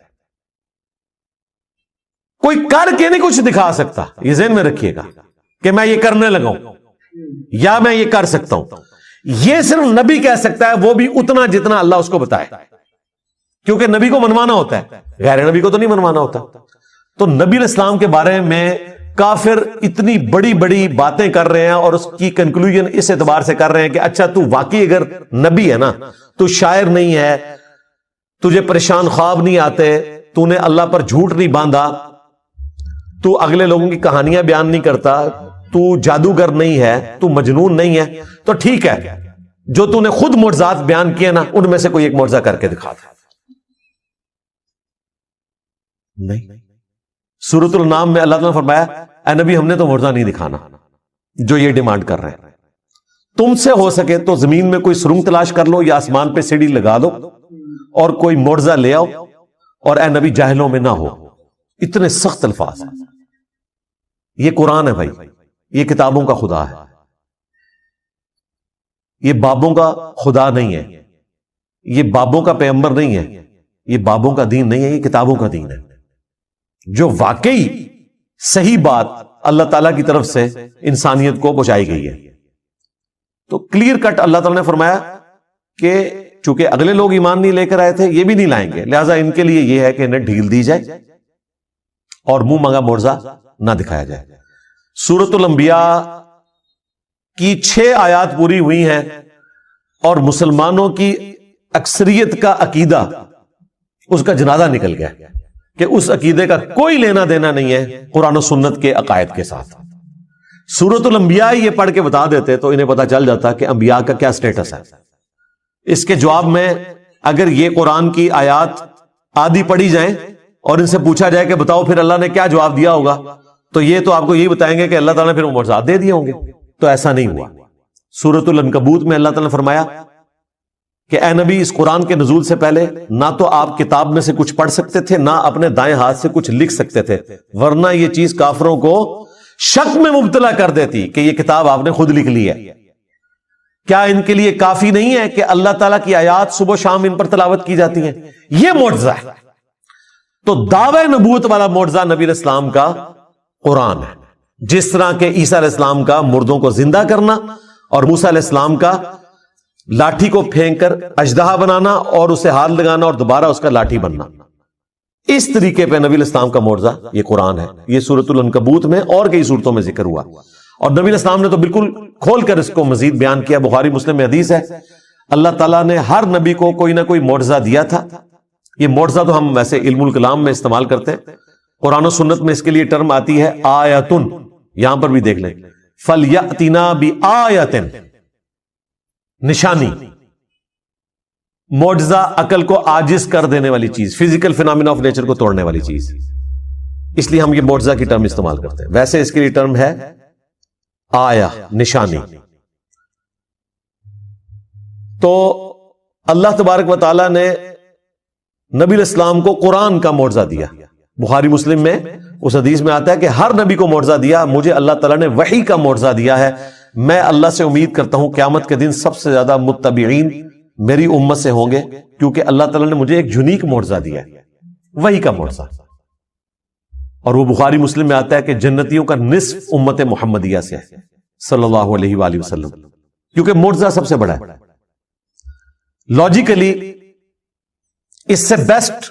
کوئی کر کے نہیں کچھ دکھا سکتا, یہ ذہن میں رکھیے گا کہ میں یہ کرنے لگا ہوں یا میں یہ کر سکتا ہوں. یہ صرف نبی کہہ سکتا ہے, وہ بھی اتنا جتنا اللہ اس کو بتائے, کیونکہ نبی کو منوانا ہوتا ہے, غیر نبی کو تو نہیں منوانا ہوتا. تو نبی علیہ السلام کے بارے میں کافر اتنی بڑی بڑی باتیں کر رہے ہیں اور اس کی کنکلوژن اس اعتبار سے کر رہے ہیں کہ اچھا تو واقعی اگر نبی ہے نا, تو شاعر نہیں ہے, تجھے پریشان خواب نہیں آتے, تو نے اللہ پر جھوٹ نہیں باندھا, تو اگلے لوگوں کی کہانیاں بیان نہیں کرتا, تو جادوگر نہیں ہے, تو مجنون نہیں ہے, تو ٹھیک ہے جو تو نے خود معجزات بیان کیے نا ان میں سے کوئی ایک معجزہ کر کے دکھا تھا. نہیں, سورۃ الانعام میں اللہ تعالیٰ نے فرمایا اے نبی ہم نے تو معجزہ نہیں دکھانا جو یہ ڈیمانڈ کر رہے ہیں. تم سے ہو سکے تو زمین میں کوئی سرنگ تلاش کر لو یا آسمان پہ سیڑھی لگا دو اور کوئی معجزہ لے آؤ, اور اے نبی جاہلوں میں نہ ہو. اتنے سخت الفاظ ہیں. یہ قرآن ہے بھائی, یہ کتابوں کا خدا ہے, یہ بابوں کا خدا نہیں ہے, یہ بابوں کا پیغمبر نہیں ہے, یہ بابوں کا دین نہیں ہے, یہ کتابوں کا دین ہے جو واقعی صحیح بات اللہ تعالیٰ کی طرف سے انسانیت کو پہنچائی گئی ہے. تو کلیئر کٹ اللہ تعالیٰ نے فرمایا کہ چونکہ اگلے لوگ ایمان نہیں لے کر آئے تھے, یہ بھی نہیں لائیں گے, لہٰذا ان کے لیے یہ ہے کہ انہیں ڈھیل دی جائے اور منہ مانگا معجزہ نہ دکھایا جائے. سورۃ الانبیاء کی 6 آیات پوری ہوئی ہیں اور مسلمانوں کی اکثریت کا عقیدہ اس کا جنازہ نکل گیا کہ اس عقیدے کا کوئی لینا دینا نہیں ہے قرآن و سنت کے عقائد کے ساتھ. سورۃ الانبیاء یہ پڑھ کے بتا دیتے تو انہیں پتا چل جاتا کہ انبیاء کا کیا سٹیٹس ہے. اس کے جواب میں اگر یہ قرآن کی آیات آدھی پڑھی جائیں اور ان سے پوچھا جائے کہ بتاؤ پھر اللہ نے کیا جواب دیا ہوگا, تو یہ تو آپ کو یہی بتائیں گے کہ اللہ تعالیٰ نے پھر معجزات دے دیے ہوں گے. تو ایسا نہیں ہوا. سورۃ العنکبوت میں اللہ تعالیٰ نے فرمایا کہ اے نبی اس قرآن کے نزول سے پہلے نہ تو آپ کتاب میں سے کچھ پڑھ سکتے تھے نہ اپنے دائیں ہاتھ سے کچھ لکھ سکتے تھے, ورنہ یہ چیز کافروں کو شک میں مبتلا کر دیتی کہ یہ کتاب آپ نے خود لکھ لی ہے. کیا ان کے لیے کافی نہیں ہے کہ اللہ تعالیٰ کی آیات صبح و شام ان پر تلاوت کی جاتی ہیں؟ یہ معجزہ ہے. تو دعوی نبوت والا معجزہ نبی علیہ السلام کا قرآن ہے, جس طرح کہ عیسیٰ علیہ السلام کا مردوں کو زندہ کرنا اور موسیٰ علیہ السلام کا لاٹھی کو پھینک کر اژدہا بنانا اور اسے ہاتھ لگانا اور دوبارہ اس کا لاٹھی بننا. اس طریقے پہ نبی علیہ السلام کا معجزہ یہ قرآن ہے. یہ سورۃ العنکبوت میں اور کئی سورتوں میں ذکر ہوا, اور نبی علیہ السلام نے تو بالکل کھول کر اس کو مزید بیان کیا. بخاری مسلم میں حدیث ہے اللہ تعالیٰ نے ہر نبی کو کوئی نہ کوئی معجزہ دیا تھا. یہ معجزہ تو ہم ویسے علم الکلام میں استعمال کرتے ہیں, قرآن و سنت میں اس کے لیے ٹرم آتی ہے آیتن. یہاں پر بھی دیکھ لیں فَلْيَأْتِنَا بِآیَةٍ, نشانی. معجزہ عقل کو عاجز کر دینے والی چیز, فزیکل فینامنا آف نیچر کو توڑنے والی چیز, اس لیے ہم یہ معجزہ کی ٹرم استعمال کرتے ہیں. ویسے اس کے لیے ٹرم ہے آیا, نشانی. تو اللہ تبارک و تعالی نے نبی علیہ السلام کو قرآن کا معجزہ دیا. بخاری مسلم میں اس حدیث میں آتا ہے کہ ہر نبی کو معجزہ دیا, مجھے اللہ تعالیٰ نے وحی کا معجزہ دیا ہے. میں اللہ سے امید کرتا ہوں قیامت کے دن سب سے زیادہ متبعین میری امت سے ہوں گے, کیونکہ اللہ تعالیٰ نے مجھے ایک یونیک معجزہ دیا ہے, وحی کا معجزہ. اور وہ بخاری مسلم میں آتا ہے کہ جنتیوں کا نصف امت محمدیہ سے ہے صلی اللہ علیہ وآلہ وسلم, کیونکہ معجزہ سب سے بڑا ہے. لاجیکلی اس سے بیسٹ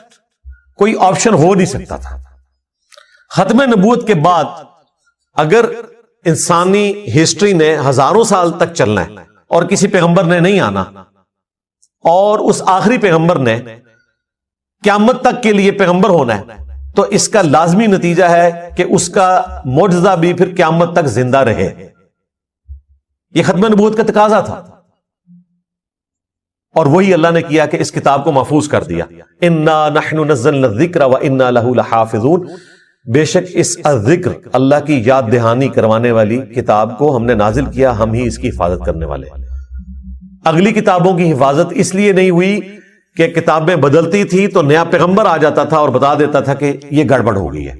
کوئی آپشن ہو نہیں سکتا تھا. ختم نبوت کے بعد اگر انسانی ہسٹری نے ہزاروں سال تک چلنا ہے اور کسی پیغمبر نے نہیں آنا, اور اس آخری پیغمبر نے قیامت تک کے لیے پیغمبر ہونا ہے, تو اس کا لازمی نتیجہ ہے کہ اس کا معجزہ بھی پھر قیامت تک زندہ رہے. یہ ختم نبوت کا تقاضا تھا, اور وہی اللہ نے کیا کہ اس کتاب کو محفوظ کر دیا. انا نحن نزلنا الذکر وانا لہ لحافظون, بے شک اس ذکر اللہ کی یاد دہانی کروانے والی کتاب کو ہم نے نازل کیا, ہم ہی اس کی حفاظت کرنے والے. اگلی کتابوں کی حفاظت اس لیے نہیں ہوئی کہ کتابیں بدلتی تھی تو نیا پیغمبر آ جاتا تھا اور بتا دیتا تھا کہ یہ گڑبڑ ہو گئی ہے,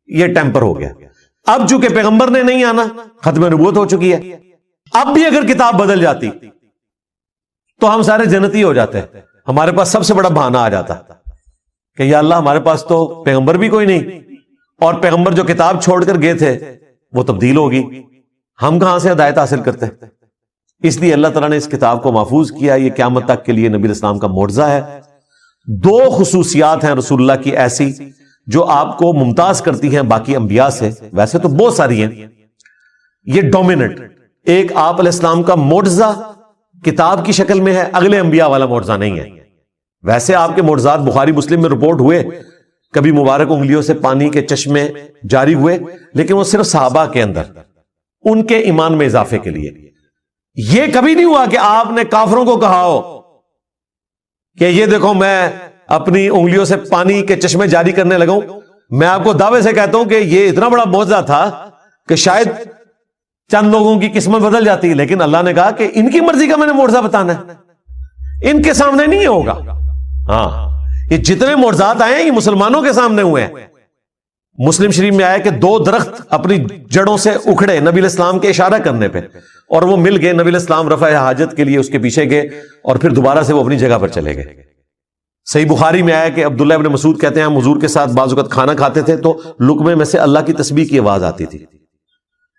یہ ٹیمپر ہو گیا. اب چونکہ پیغمبر نے نہیں آنا, ختم نبوت ہو چکی ہے. اب بھی اگر کتاب بدل جاتی تو ہم سارے جنتی ہو جاتے ہیں. ہمارے پاس سب سے بڑا بہانہ آ جاتا کہ یا اللہ ہمارے پاس تو پیغمبر بھی کوئی نہیں, اور پیغمبر جو کتاب چھوڑ کر گئے تھے وہ تبدیل ہوگی, ہم کہاں سے ہدایت حاصل کرتے ہیں. اس لیے اللہ تعالیٰ نے اس کتاب کو محفوظ کیا. یہ قیامت تک کے لیے نبی اسلام کا معجزہ ہے. 2 خصوصیات ہیں رسول اللہ کی ایسی جو آپ کو ممتاز کرتی ہیں باقی انبیاء سے. ویسے تو بہت ساری ہیں, یہ ڈومیننٹ. ایک آپ علیہ السلام کا معجزہ کتاب کی شکل میں ہے, اگلے انبیاء والا معجزہ نہیں ہے. ویسے آپ کے معجزات بخاری مسلم میں رپورٹ ہوئے, کبھی مبارک انگلیوں سے پانی کے چشمے جاری ہوئے, لیکن وہ صرف صحابہ کے اندر ان کے ایمان میں اضافے کے لیے. یہ کبھی نہیں ہوا کہ آپ نے کافروں کو کہا ہو کہ یہ دیکھو میں اپنی انگلیوں سے پانی کے چشمے جاری کرنے لگا ہوں. میں آپ کو دعوے سے کہتا ہوں کہ یہ اتنا بڑا معجزہ تھا کہ شاید چند لوگوں کی قسمت بدل جاتی, لیکن اللہ نے کہا کہ ان کی مرضی کا میں نے معجزہ بتانا ہے, ان کے سامنے نہیں ہوگا. ہاں, یہ جتنے معجزات آئے ہیں یہ مسلمانوں کے سامنے ہوئے ہیں. مسلم شریف میں آیا کہ 2 درخت اپنی جڑوں سے اکھڑے نبی علیہ السلام کے اشارہ کرنے پہ, اور وہ مل گئے. نبی علیہ السلام رفع حاجت کے لیے اس کے پیچھے گئے اور پھر دوبارہ سے وہ اپنی جگہ پر چلے گئے. صحیح بخاری میں آیا کہ عبداللہ ابن مسعود کہتے ہیں ہم حضور کے ساتھ بعض اوقات کھانا کھاتے تھے تو لقمے میں سے اللہ کی تسبیح کی آواز آتی تھی.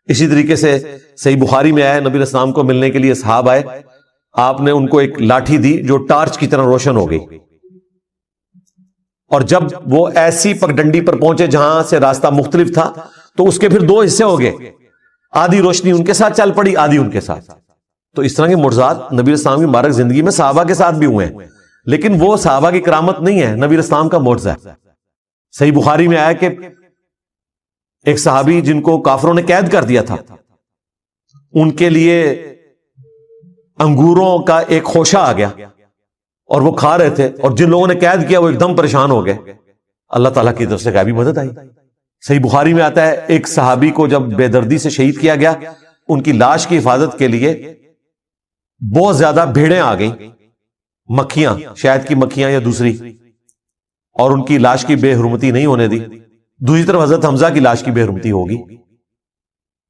اسی طریقے سے صحیح بخاری میں آیا نبی علیہ السلام کو ملنے کے لیے صحابہ آئے, آپ نے ان کو ایک لاٹھی دی جو ٹارچ کی طرح روشن ہو گئی, اور جب وہ ایسی پگڈنڈی پر پہنچے جہاں سے راستہ مختلف تھا تو اس کے پھر 2 حصے ہو گئے, آدھی روشنی ان کے ساتھ چل پڑی, آدھی ان کے ساتھ. تو اس طرح کے معجزات نبی السلام کی مبارک زندگی میں صحابہ کے ساتھ بھی ہوئے ہیں, لیکن وہ صحابہ کی کرامت نہیں ہے, نبی السلام کا معجزہ ہے. صحیح بخاری میں آیا کہ ایک صحابی جن کو کافروں نے قید کر دیا تھا, ان کے لیے انگوروں کا ایک خوشہ آ گیا اور وہ کھا رہے تھے, اور جن لوگوں نے قید کیا وہ ایک دم پریشان ہو گئے. اللہ تعالیٰ کی طرف سے غیبی مدد آئی. صحیح بخاری میں آتا ہے ایک صحابی کو جب بے دردی سے شہید کیا گیا, ان کی لاش کی حفاظت کے لیے بہت زیادہ بھیڑیں آ گئیں, مکھیاں, شاید کی مکھیاں یا دوسری, اور ان کی لاش کی بے حرمتی نہیں ہونے دی. دوسری طرف حضرت حمزہ کی لاش کی بے حرمتی ہوگی.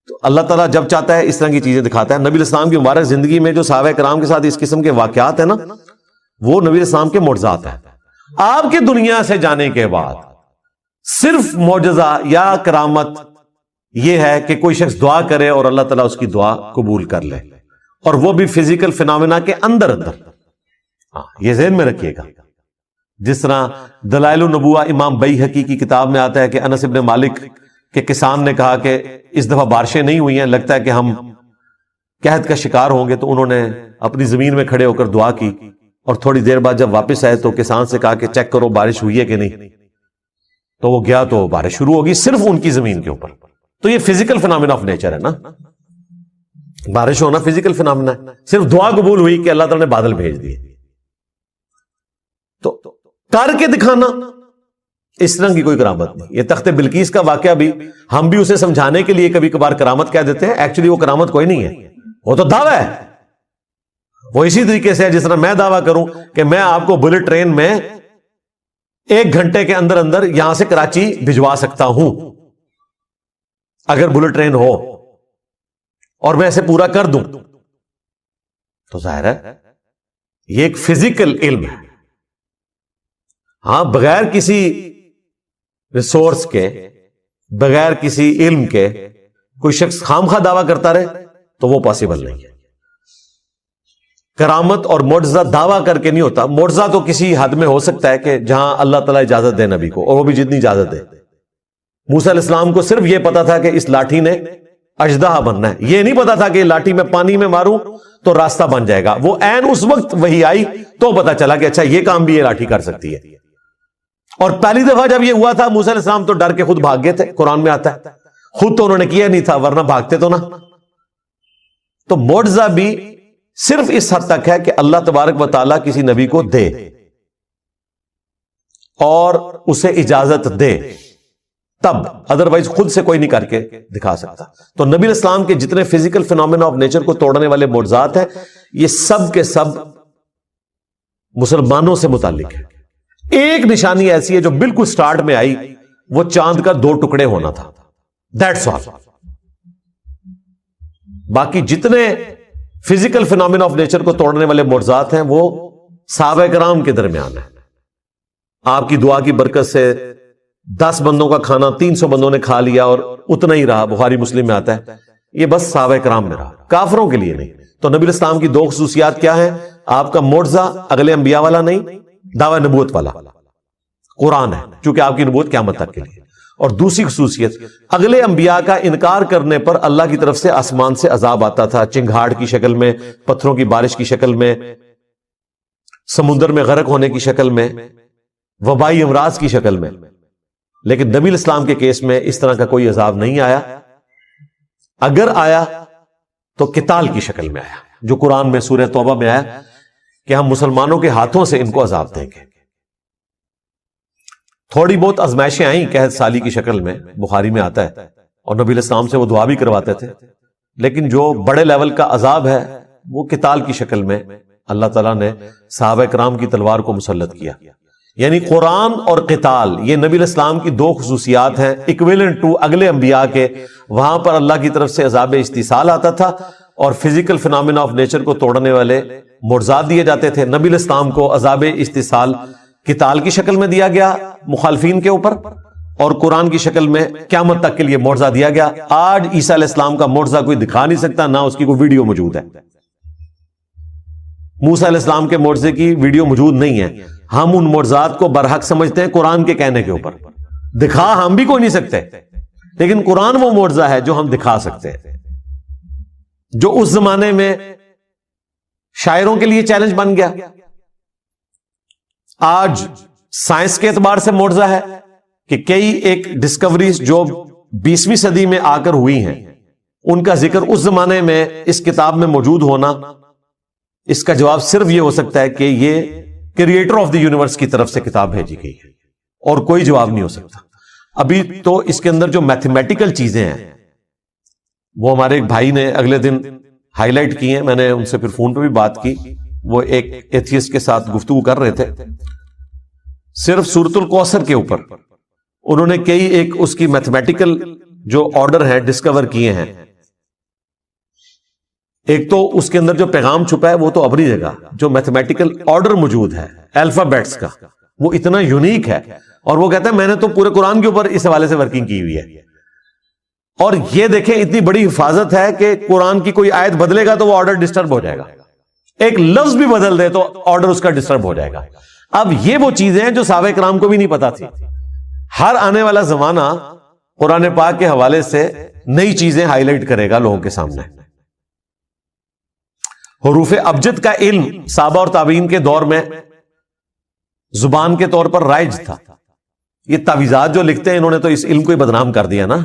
تو اللہ تعالیٰ جب چاہتا ہے اس طرح کی چیزیں دکھاتا ہے. نبی الاسلام کی مبارک زندگی میں جو صحابہ کرام کے ساتھ اس قسم کے واقعات ہیں نا, وہ نبی الاسلام کے معجزات ہیں. آپ کے دنیا سے جانے کے بعد صرف معجزہ یا کرامت یہ ہے کہ کوئی شخص دعا کرے اور اللہ تعالیٰ اس کی دعا قبول کر لے, اور وہ بھی فزیکل فینومینا کے اندر اندر. یہ ذہن میں رکھیے گا. جس طرح دلائل النبوہ امام بیہقی کی کتاب میں آتا ہے کہ انس ابن مالک کے کسان نے کہا کہ اس دفعہ بارشیں نہیں ہوئی ہیں, لگتا ہے کہ ہم قحط کا شکار ہوں گے. تو انہوں نے اپنی زمین میں کھڑے ہو کر دعا کی, اور تھوڑی دیر بعد جب واپس آئے تو کسان سے کہا کہ چیک کرو بارش ہوئی ہے کہ نہیں. تو وہ گیا تو بارش شروع ہوگی صرف ان کی زمین کے اوپر. تو یہ فزیکل فینومینا آف نیچر ہے نا, بارش ہونا فزیکل فینومینا ہے. صرف دعا قبول ہوئی کہ اللہ تعالیٰ نے بادل بھیج دیے. تو کر کے دکھانا اس طرح کی کوئی کرامت نہیں. یہ تخت بلقیس کا واقعہ بھی ہم بھی اسے سمجھانے کے لیے کبھی کبھار کرامت کہہ دیتے ہیں, ایکچولی وہ کرامت کوئی نہیں ہے, وہ تو دعویٰ ہے. وہ اسی طریقے سے ہے جس طرح میں دعویٰ کروں کہ میں آپ کو بلٹ ٹرین میں 1 گھنٹے کے اندر اندر یہاں سے کراچی بھجوا سکتا ہوں اگر بلٹ ٹرین ہو, اور میں اسے پورا کر دوں. تو ظاہر ہے یہ ایک فزیکل علم ہے. ہاں, بغیر کسی ریسورس کے, بغیر کسی علم کے کوئی شخص خامخواہ دعویٰ کرتا رہے تو وہ پاسبل نہیں ہے. کرامت اور معجزہ دعویٰ کر کے نہیں ہوتا. معجزہ تو کسی حد میں ہو سکتا ہے کہ جہاں اللہ تعالیٰ اجازت دے نبی کو, اور وہ بھی جتنی اجازت دے. موسیٰ علیہ السلام کو صرف یہ پتا تھا کہ اس لاٹھی نے اژدہا بننا ہے, یہ نہیں پتا تھا کہ لاٹھی میں پانی میں ماروں تو راستہ بن جائے گا. وہ عین اس وقت وہی آئی تو پتا چلا کہ اچھا یہ کام بھی یہ لاٹھی کر سکتی ہے. اور پہلی دفعہ جب یہ ہوا تھا موسیٰ علیہ السلام تو ڈر کے خود بھاگ گئے تھے, قرآن میں آتا ہے. خود تو انہوں نے کیا نہیں تھا, ورنہ بھاگتے تو نا. تو معجزہ بھی صرف اس حد تک ہے کہ اللہ تبارک و تعالیٰ کسی نبی کو دے اور اسے اجازت دے, تب, ادروائز خود سے کوئی نہیں کر کے دکھا سکتا. تو نبی علیہ السلام کے جتنے فزیکل فینومینا آف نیچر کو توڑنے والے معجزات ہیں یہ سب کے سب مسلمانوں سے متعلق ہے. ایک نشانی ایسی ہے جو بالکل سٹارٹ میں آئی, وہ چاند کا 2 ٹکڑے ہونا تھا. That's all. باقی جتنے فزیکل فینومینا آف نیچر کو توڑنے والے معجزات ہیں وہ صحابہ کرام کے درمیان ہیں. آپ کی دعا کی برکت سے 10 بندوں کا کھانا 300 بندوں نے کھا لیا اور اتنا ہی رہا, بخاری مسلم میں آتا ہے. یہ بس صحابہ کرام میں رہا, کافروں کے لیے نہیں. تو نبی اسلام کی 2 خصوصیات کیا ہیں؟ آپ کا معجزہ اگلے انبیاء والا نہیں, دعوی نبوت والا قرآن ہے, چونکہ آپ کی نبوت قیامت تک کے لیے. اور دوسری خصوصیت, اگلے انبیاء کا انکار کرنے پر اللہ کی طرف سے آسمان سے عذاب آتا تھا, چنگھاڑ کی شکل میں, پتھروں کی بارش کی شکل میں, سمندر میں غرق ہونے کی شکل میں, وبائی امراض کی شکل میں. لیکن نبی اسلام کے کیس میں اس طرح کا کوئی عذاب نہیں آیا. اگر آیا تو قتال کی شکل میں آیا, جو قرآن میں سورہ توبہ میں آیا کہ ہم مسلمانوں کے ہاتھوں سے ان کو عذاب دیں گے. تھوڑی بہت آزمائشیں آئیں قحط سالی کی شکل میں, بخاری میں آتا ہے, اور نبی الاسلام سے وہ دعا بھی کرواتے تھے. لیکن جو بڑے لیول کا عذاب ہے وہ قتال کی شکل میں اللہ تعالیٰ نے صحابہ کرام کی تلوار کو مسلط کیا. یعنی قرآن اور قتال یہ نبی الاسلام کی 2 خصوصیات ہیں ایکویلنٹ ٹو اگلے انبیاء کے. وہاں پر اللہ کی طرف سے عذاب استحصال آتا تھا اور فزیکل فینومینا آف نیچر کو توڑنے والے معجزات دیے جاتے تھے. نبی الاسلام کو عذاب استحصال قتال کی شکل میں دیا گیا مخالفین کے اوپر, اور قرآن کی شکل میں قیامت تک کے لیے معجزہ دیا گیا. آج عیسیٰ علیہ السلام کا معجزہ کوئی دکھا نہیں سکتا, نہ اس کی کوئی ویڈیو موجود ہے. موسیٰ علیہ السلام کے معجزے کی ویڈیو موجود نہیں ہے. ہم ان معجزات کو برحق سمجھتے ہیں قرآن کے کہنے کے اوپر. دکھا ہم بھی کوئی نہیں سکتے, لیکن قرآن وہ معجزہ ہے جو ہم دکھا سکتے ہیں, جو اس زمانے میں شاعروں کے لیے چیلنج بن گیا. آج سائنس کے اعتبار سے معجزہ ہے کہ کئی ایک ڈسکوریز جو 20ویں صدی میں آ کر ہوئی ہیں, ان کا ذکر اس زمانے میں اس کتاب میں موجود ہونا, اس کا جواب صرف یہ ہو سکتا ہے کہ یہ کریٹر آف دی یونیورس کی طرف سے کتاب بھیجی گئی ہے, اور کوئی جواب نہیں ہو سکتا. ابھی تو اس کے اندر جو میتھمیٹیکل چیزیں ہیں وہ ہمارے ایک بھائی نے اگلے دن ہائی لائٹ کی ہیں, میں نے ان سے پھر فون پہ بھی بات کی. وہ ایک ایتھیسٹ کے ساتھ گفتگو کر رہے تھے, صرف سورۃ الکوثر کے اوپر انہوں نے کئی ایک اس کی میتھمیٹیکل جو آرڈر ہیں ڈسکور کیے ہیں. ایک تو اس کے اندر جو پیغام چھپا ہے وہ تو اپنی جگہ, جو میتھمیٹیکل آرڈر موجود ہے الفابیٹس کا وہ اتنا یونیک ہے, اور وہ کہتا ہے میں نے تو پورے قرآن کے اوپر اس حوالے سے ورکنگ کی ہوئی ہے. اور یہ دیکھیں اتنی بڑی حفاظت ہے کہ قرآن کی کوئی آیت بدلے گا تو وہ آرڈر ڈسٹرب ہو جائے گا, ایک لفظ بھی بدل دے تو آرڈر اس کا ڈسٹرب ہو جائے گا. اب یہ وہ چیزیں ہیں جو صحابہ کرام کو بھی نہیں پتا تھی. ہر آنے والا زمانہ قرآن پاک کے حوالے سے نئی چیزیں ہائی لائٹ کرے گا لوگوں کے سامنے. حروف ابجد کا علم صحابہ اور تابعین کے دور میں زبان کے طور پر رائج تھا. یہ تعویذات جو لکھتے ہیں انہوں نے تو اس علم کو ہی بدنام کر دیا نا,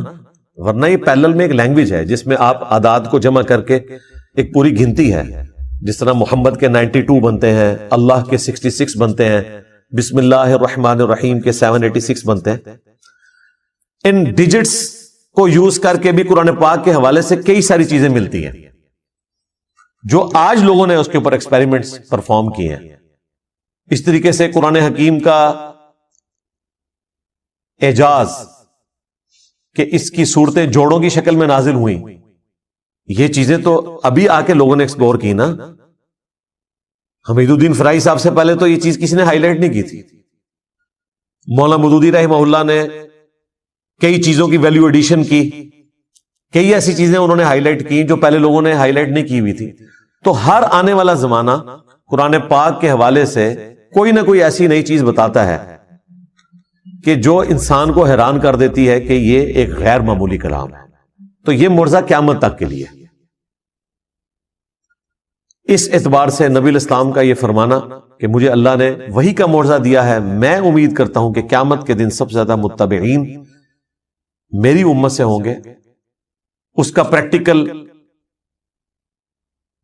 ورنہ یہ پیرلل میں ایک لینگویج ہے جس میں آپ اعداد کو جمع کر کے ایک پوری گنتی ہے. جس طرح محمد کے 92 بنتے ہیں, اللہ کے 66 بنتے ہیں, بسم اللہ الرحمن الرحیم کے 786 بنتے ہیں. ان ڈیجٹس کو یوز کر کے بھی قرآن پاک کے حوالے سے کئی ساری چیزیں ملتی ہیں جو آج لوگوں نے اس کے اوپر ایکسپیریمنٹس پرفارم کیے ہیں. اس طریقے سے قرآن حکیم کا اعجاز کہ اس کی صورتیں جوڑوں کی شکل میں نازل ہوئیں, یہ چیزیں تو ابھی آ کے لوگوں نے ایکسپلور کی نا. حمید الدین فرائی صاحب سے پہلے تو یہ چیز کسی نے ہائی لائٹ نہیں کی تھی. مولانا مودودی رحمہ اللہ نے کئی چیزوں کی ویلیو ایڈیشن کی, کئی ایسی چیزیں انہوں نے ہائی لائٹ کی جو پہلے لوگوں نے ہائی لائٹ نہیں کی ہوئی تھی. تو ہر آنے والا زمانہ قرآن پاک کے حوالے سے کوئی نہ کوئی ایسی نئی چیز بتاتا ہے کہ جو انسان کو حیران کر دیتی ہے کہ یہ ایک غیر معمولی کلام ہے. تو یہ معجزہ قیامت تک کے لیے. اس اعتبار سے نبی الاسلام کا یہ فرمانا کہ مجھے اللہ نے وہی کا معجزہ دیا ہے, میں امید کرتا ہوں کہ قیامت کے دن سب سے زیادہ متبعین میری امت سے ہوں گے. اس کا پریکٹیکل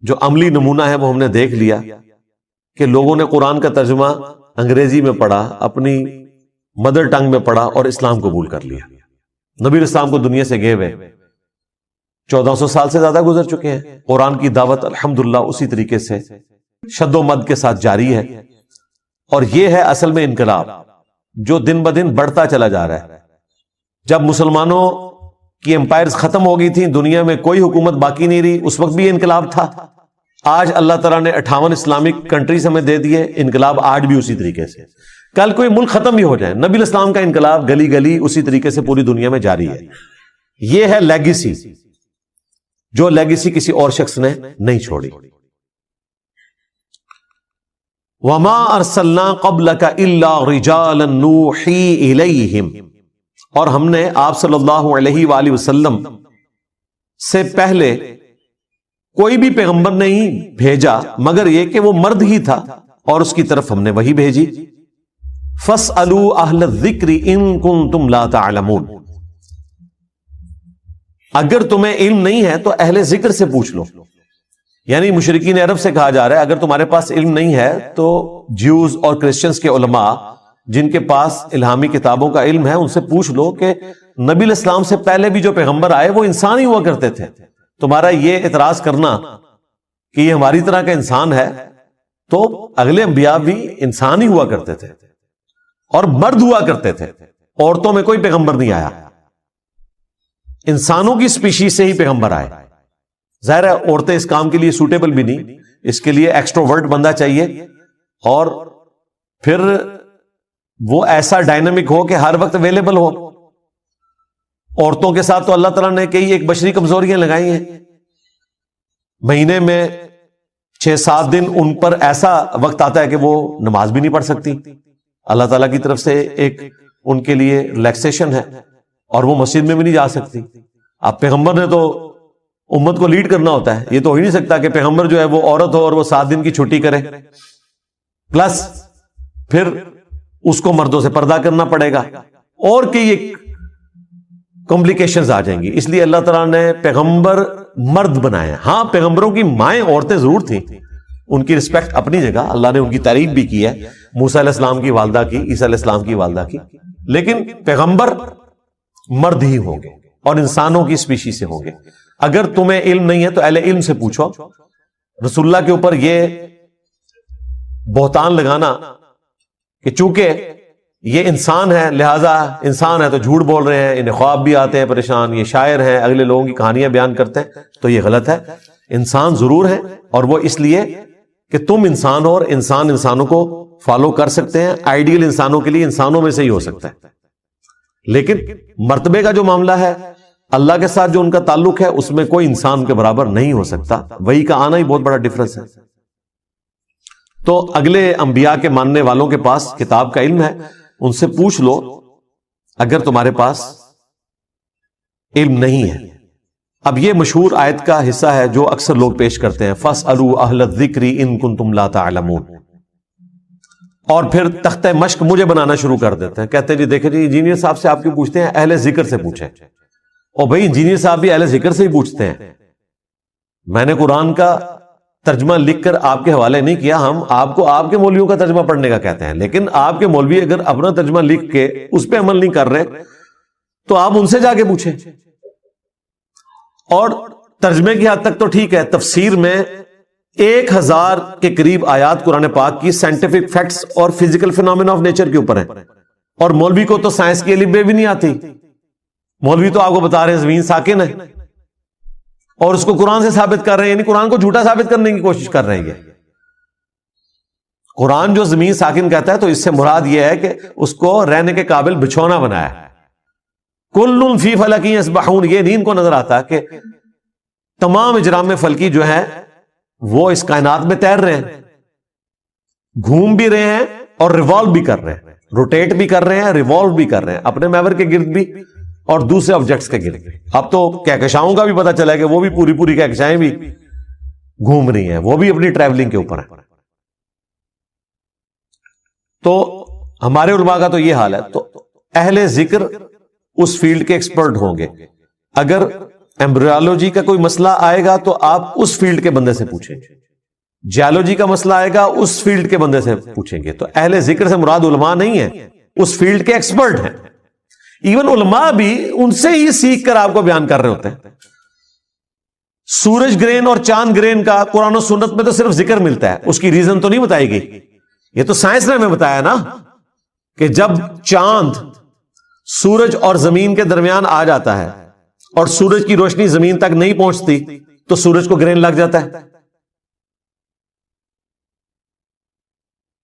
جو عملی نمونہ ہے وہ ہم نے دیکھ لیا کہ لوگوں نے قرآن کا ترجمہ انگریزی میں پڑھا, اپنی مدر ٹنگ میں پڑھا اور اسلام قبول کر لیا. نبی اسلام کو دنیا سے گئے ہوئے 1400 سال سے زیادہ گزر چکے ہیں. قرآن کی دعوت الحمدللہ اسی طریقے سے شد و مد کے ساتھ جاری ہے, اور یہ ہے اصل میں انقلاب جو دن بدن بڑھتا چلا جا رہا ہے. جب مسلمانوں کی امپائرز ختم ہو گئی تھیں, دنیا میں کوئی حکومت باقی نہیں رہی, اس وقت بھی یہ انقلاب تھا آج اللہ تعالیٰ نے 58 اسلامک کنٹریز ہمیں دے دیے، انقلاب آج بھی اسی طریقے سے، کل کوئی ملک ختم بھی ہو جائے، نبی الاسلام کا انقلاب گلی گلی اسی طریقے سے پوری دنیا میں جاری ہے۔ یہ ہے لیگیسی، جو لیگیسی کسی اور شخص نے نہیں چھوڑی۔ وما ارسلنا قبلک الا رجالا نوحی الیہم، اور ہم نے آپ صلی اللہ علیہ وآلہ وسلم سے پہلے کوئی بھی پیغمبر نہیں بھیجا مگر یہ کہ وہ مرد ہی تھا اور اس کی طرف ہم نے وہی بھیجی۔ فاسألوا اہل الذکر ان کنتم لا تعلمون، اگر تمہیں علم نہیں ہے تو اہل ذکر سے پوچھ لو، یعنی مشرکین عرب سے کہا جا رہا ہے اگر تمہارے پاس علم نہیں ہے تو جیوز اور کرسچنز کے علماء جن کے پاس الہامی کتابوں کا علم ہے ان سے پوچھ لو کہ نبی الاسلام سے پہلے بھی جو پیغمبر آئے وہ انسان ہی ہوا کرتے تھے، تمہارا یہ اعتراض کرنا کہ یہ ہماری طرح کا انسان ہے، تو اگلے انبیاء بھی انسان ہی ہوا کرتے تھے اور مرد ہوا کرتے تھے، عورتوں میں کوئی پیغمبر نہیں آیا، انسانوں کی سپیشیز سے ہی پیغمبر آئے۔ ظاہر ہے عورتیں اس کام کے لیے سوٹیبل بھی نہیں، اس کے لیے ایکسٹروورٹ بندہ چاہیے اور پھر وہ ایسا ڈائنامک ہو کہ ہر وقت اویلیبل ہو۔ عورتوں کے ساتھ تو اللہ تعالیٰ نے کئی ایک بشری کمزوریاں لگائی ہیں، مہینے میں 6-7 دن ان پر ایسا وقت آتا ہے کہ وہ نماز بھی نہیں پڑھ سکتی، اللہ تعالیٰ کی طرف سے ایک ان کے لیے ریلیکسیشن ہے، اور وہ مسجد میں بھی نہیں جا سکتی۔ اب پیغمبر نے تو امت کو لیڈ کرنا ہوتا ہے، یہ تو ہو ہی نہیں سکتا کہ پیغمبر جو ہے وہ عورت ہو اور وہ 7 دن کی چھٹی کرے، پلس پھر اس کو مردوں سے پردہ کرنا پڑے گا اور کئی ایک کمپلیکیشنز آ جائیں گی۔ اس لیے اللہ تعالیٰ نے پیغمبر مرد بنائے۔ ہاں پیغمبروں کی مائیں عورتیں ضرور تھیں، ان کی رسپیکٹ اپنی جگہ، اللہ نے ان کی تعریف بھی کی ہے، موسیٰ علیہ السلام کی والدہ کی، عیسیٰ علیہ السلام کی والدہ کی، لیکن پیغمبر مرد ہی ہوں گے اور انسانوں کی اسپیشی سے ہوں گے۔ اگر تمہیں علم نہیں ہے تو اہل علم سے پوچھو۔ رسول اللہ کے اوپر یہ بہتان لگانا کہ چونکہ یہ انسان ہے لہذا انسان ہے تو جھوٹ بول رہے ہیں، انہیں خواب بھی آتے ہیں پریشان، یہ شاعر ہیں، اگلے لوگوں کی کہانیاں بیان کرتے ہیں، تو یہ غلط ہے۔ انسان ضرور ہے اور وہ اس لیے کہ تم انسان ہو اور انسان انسانوں کو فالو کر سکتے ہیں، آئیڈیل انسانوں کے لیے انسانوں میں سے ہی ہو سکتا ہے، لیکن مرتبے کا جو معاملہ ہے اللہ کے ساتھ جو ان کا تعلق ہے اس میں کوئی انسان کے برابر نہیں ہو سکتا۔ وحی کا آنا ہی بہت بڑا ڈفرنس ہے۔ تو اگلے انبیاء کے ماننے والوں کے پاس کتاب کا علم ہے، ان سے پوچھ لو اگر تمہارے پاس علم نہیں ہے۔ اب یہ مشہور آیت کا حصہ ہے جو اکثر لوگ پیش کرتے ہیں، فَاسْأَلُوا أَهْلَ الذِّكْرِ إِن كُنتُمْ لَا تَعْلَمُونَ، اور پھر تختہ مشق مجھے بنانا شروع کر دیتے ہیں، کہتے ہیں جی دیکھیں جی انجینئر صاحب سے آپ کیوں پوچھتے ہیں، اہل ذکر سے پوچھیں۔ اور بھائی انجینئر صاحب بھی اہل ذکر سے ہی پوچھتے ہیں۔ میں نے قرآن کا ترجمہ لکھ کر آپ کے حوالے نہیں کیا، ہم آپ کو آپ کے مولویوں کا ترجمہ پڑھنے کا کہتے ہیں، لیکن آپ کے مولوی اگر اپنا ترجمہ لکھ کے اس پہ عمل نہیں کر رہے تو آپ ان سے جا کے پوچھیں۔ اور ترجمے کی حد تک تو ٹھیک ہے، تفسیر میں 1000 کے قریب آیات قرآن پاک کی سائنٹیفک فیکٹس اور فزیکل فینومینا آف نیچر کے اوپر ہیں، اور مولوی کو تو سائنس کی الف بے بھی نہیں آتی، مولوی تو آپ کو بتا رہے ہیں زمین ساکن ہے اور اس کو قرآن سے ثابت کر رہے ہیں، یعنی قرآن کو جھوٹا ثابت کرنے کی کوشش کر رہے ہیں۔ قرآن جو زمین ساکن کہتا ہے تو اس سے مراد یہ ہے کہ اس کو رہنے کے قابل بچھونا بنایا ہے۔ کل فی فلک یسبحون، یہ نہیں ان کو نظر آتا کہ تمام اجرام فلکی جو ہے وہ اس کائنات میں تیر رہے ہیں، گھوم بھی رہے ہیں اور ریوالو بھی کر رہے ہیں، روٹیٹ بھی کر رہے ہیں، ریوالو بھی کر رہے ہیں اپنے محور کے گرد بھی اور دوسرے آبجیکٹس کے گرد۔ اب تو کہکشاؤں کا بھی پتہ چلا ہے کہ وہ بھی پوری کہکشائیں بھی گھوم رہی ہیں، وہ بھی اپنی ٹریولنگ کے اوپر ہیں۔ تو ہمارے علماء کا تو یہ حال ہے، تو اہل ذکر اس فیلڈ کے ایکسپرٹ ہوں گے۔ اگر ایمبریولوجی کا کوئی مسئلہ آئے گا تو آپ اس فیلڈ کے بندے سے پوچھیں گے، جیولوجی کا مسئلہ آئے گا اس فیلڈ کے بندے سے پوچھیں گے۔ تو اہل ذکر سے مراد علماء نہیں ہے، اس فیلڈ کے ایکسپرٹ ہیں۔ ایون علماء بھی ان سے ہی سیکھ کر آپ کو بیان کر رہے ہوتے ہیں۔ سورج گرہن اور چاند گرہن کا قرآن و سنت میں تو صرف ذکر ملتا ہے، اس کی ریزن تو نہیں بتائی گئی۔ یہ تو سائنس نے ہمیں بتایا نا کہ جب چاند سورج اور زمین کے درمیان آ جاتا ہے اور سورج کی روشنی زمین تک نہیں پہنچتی تو سورج کو گرہن لگ جاتا ہے۔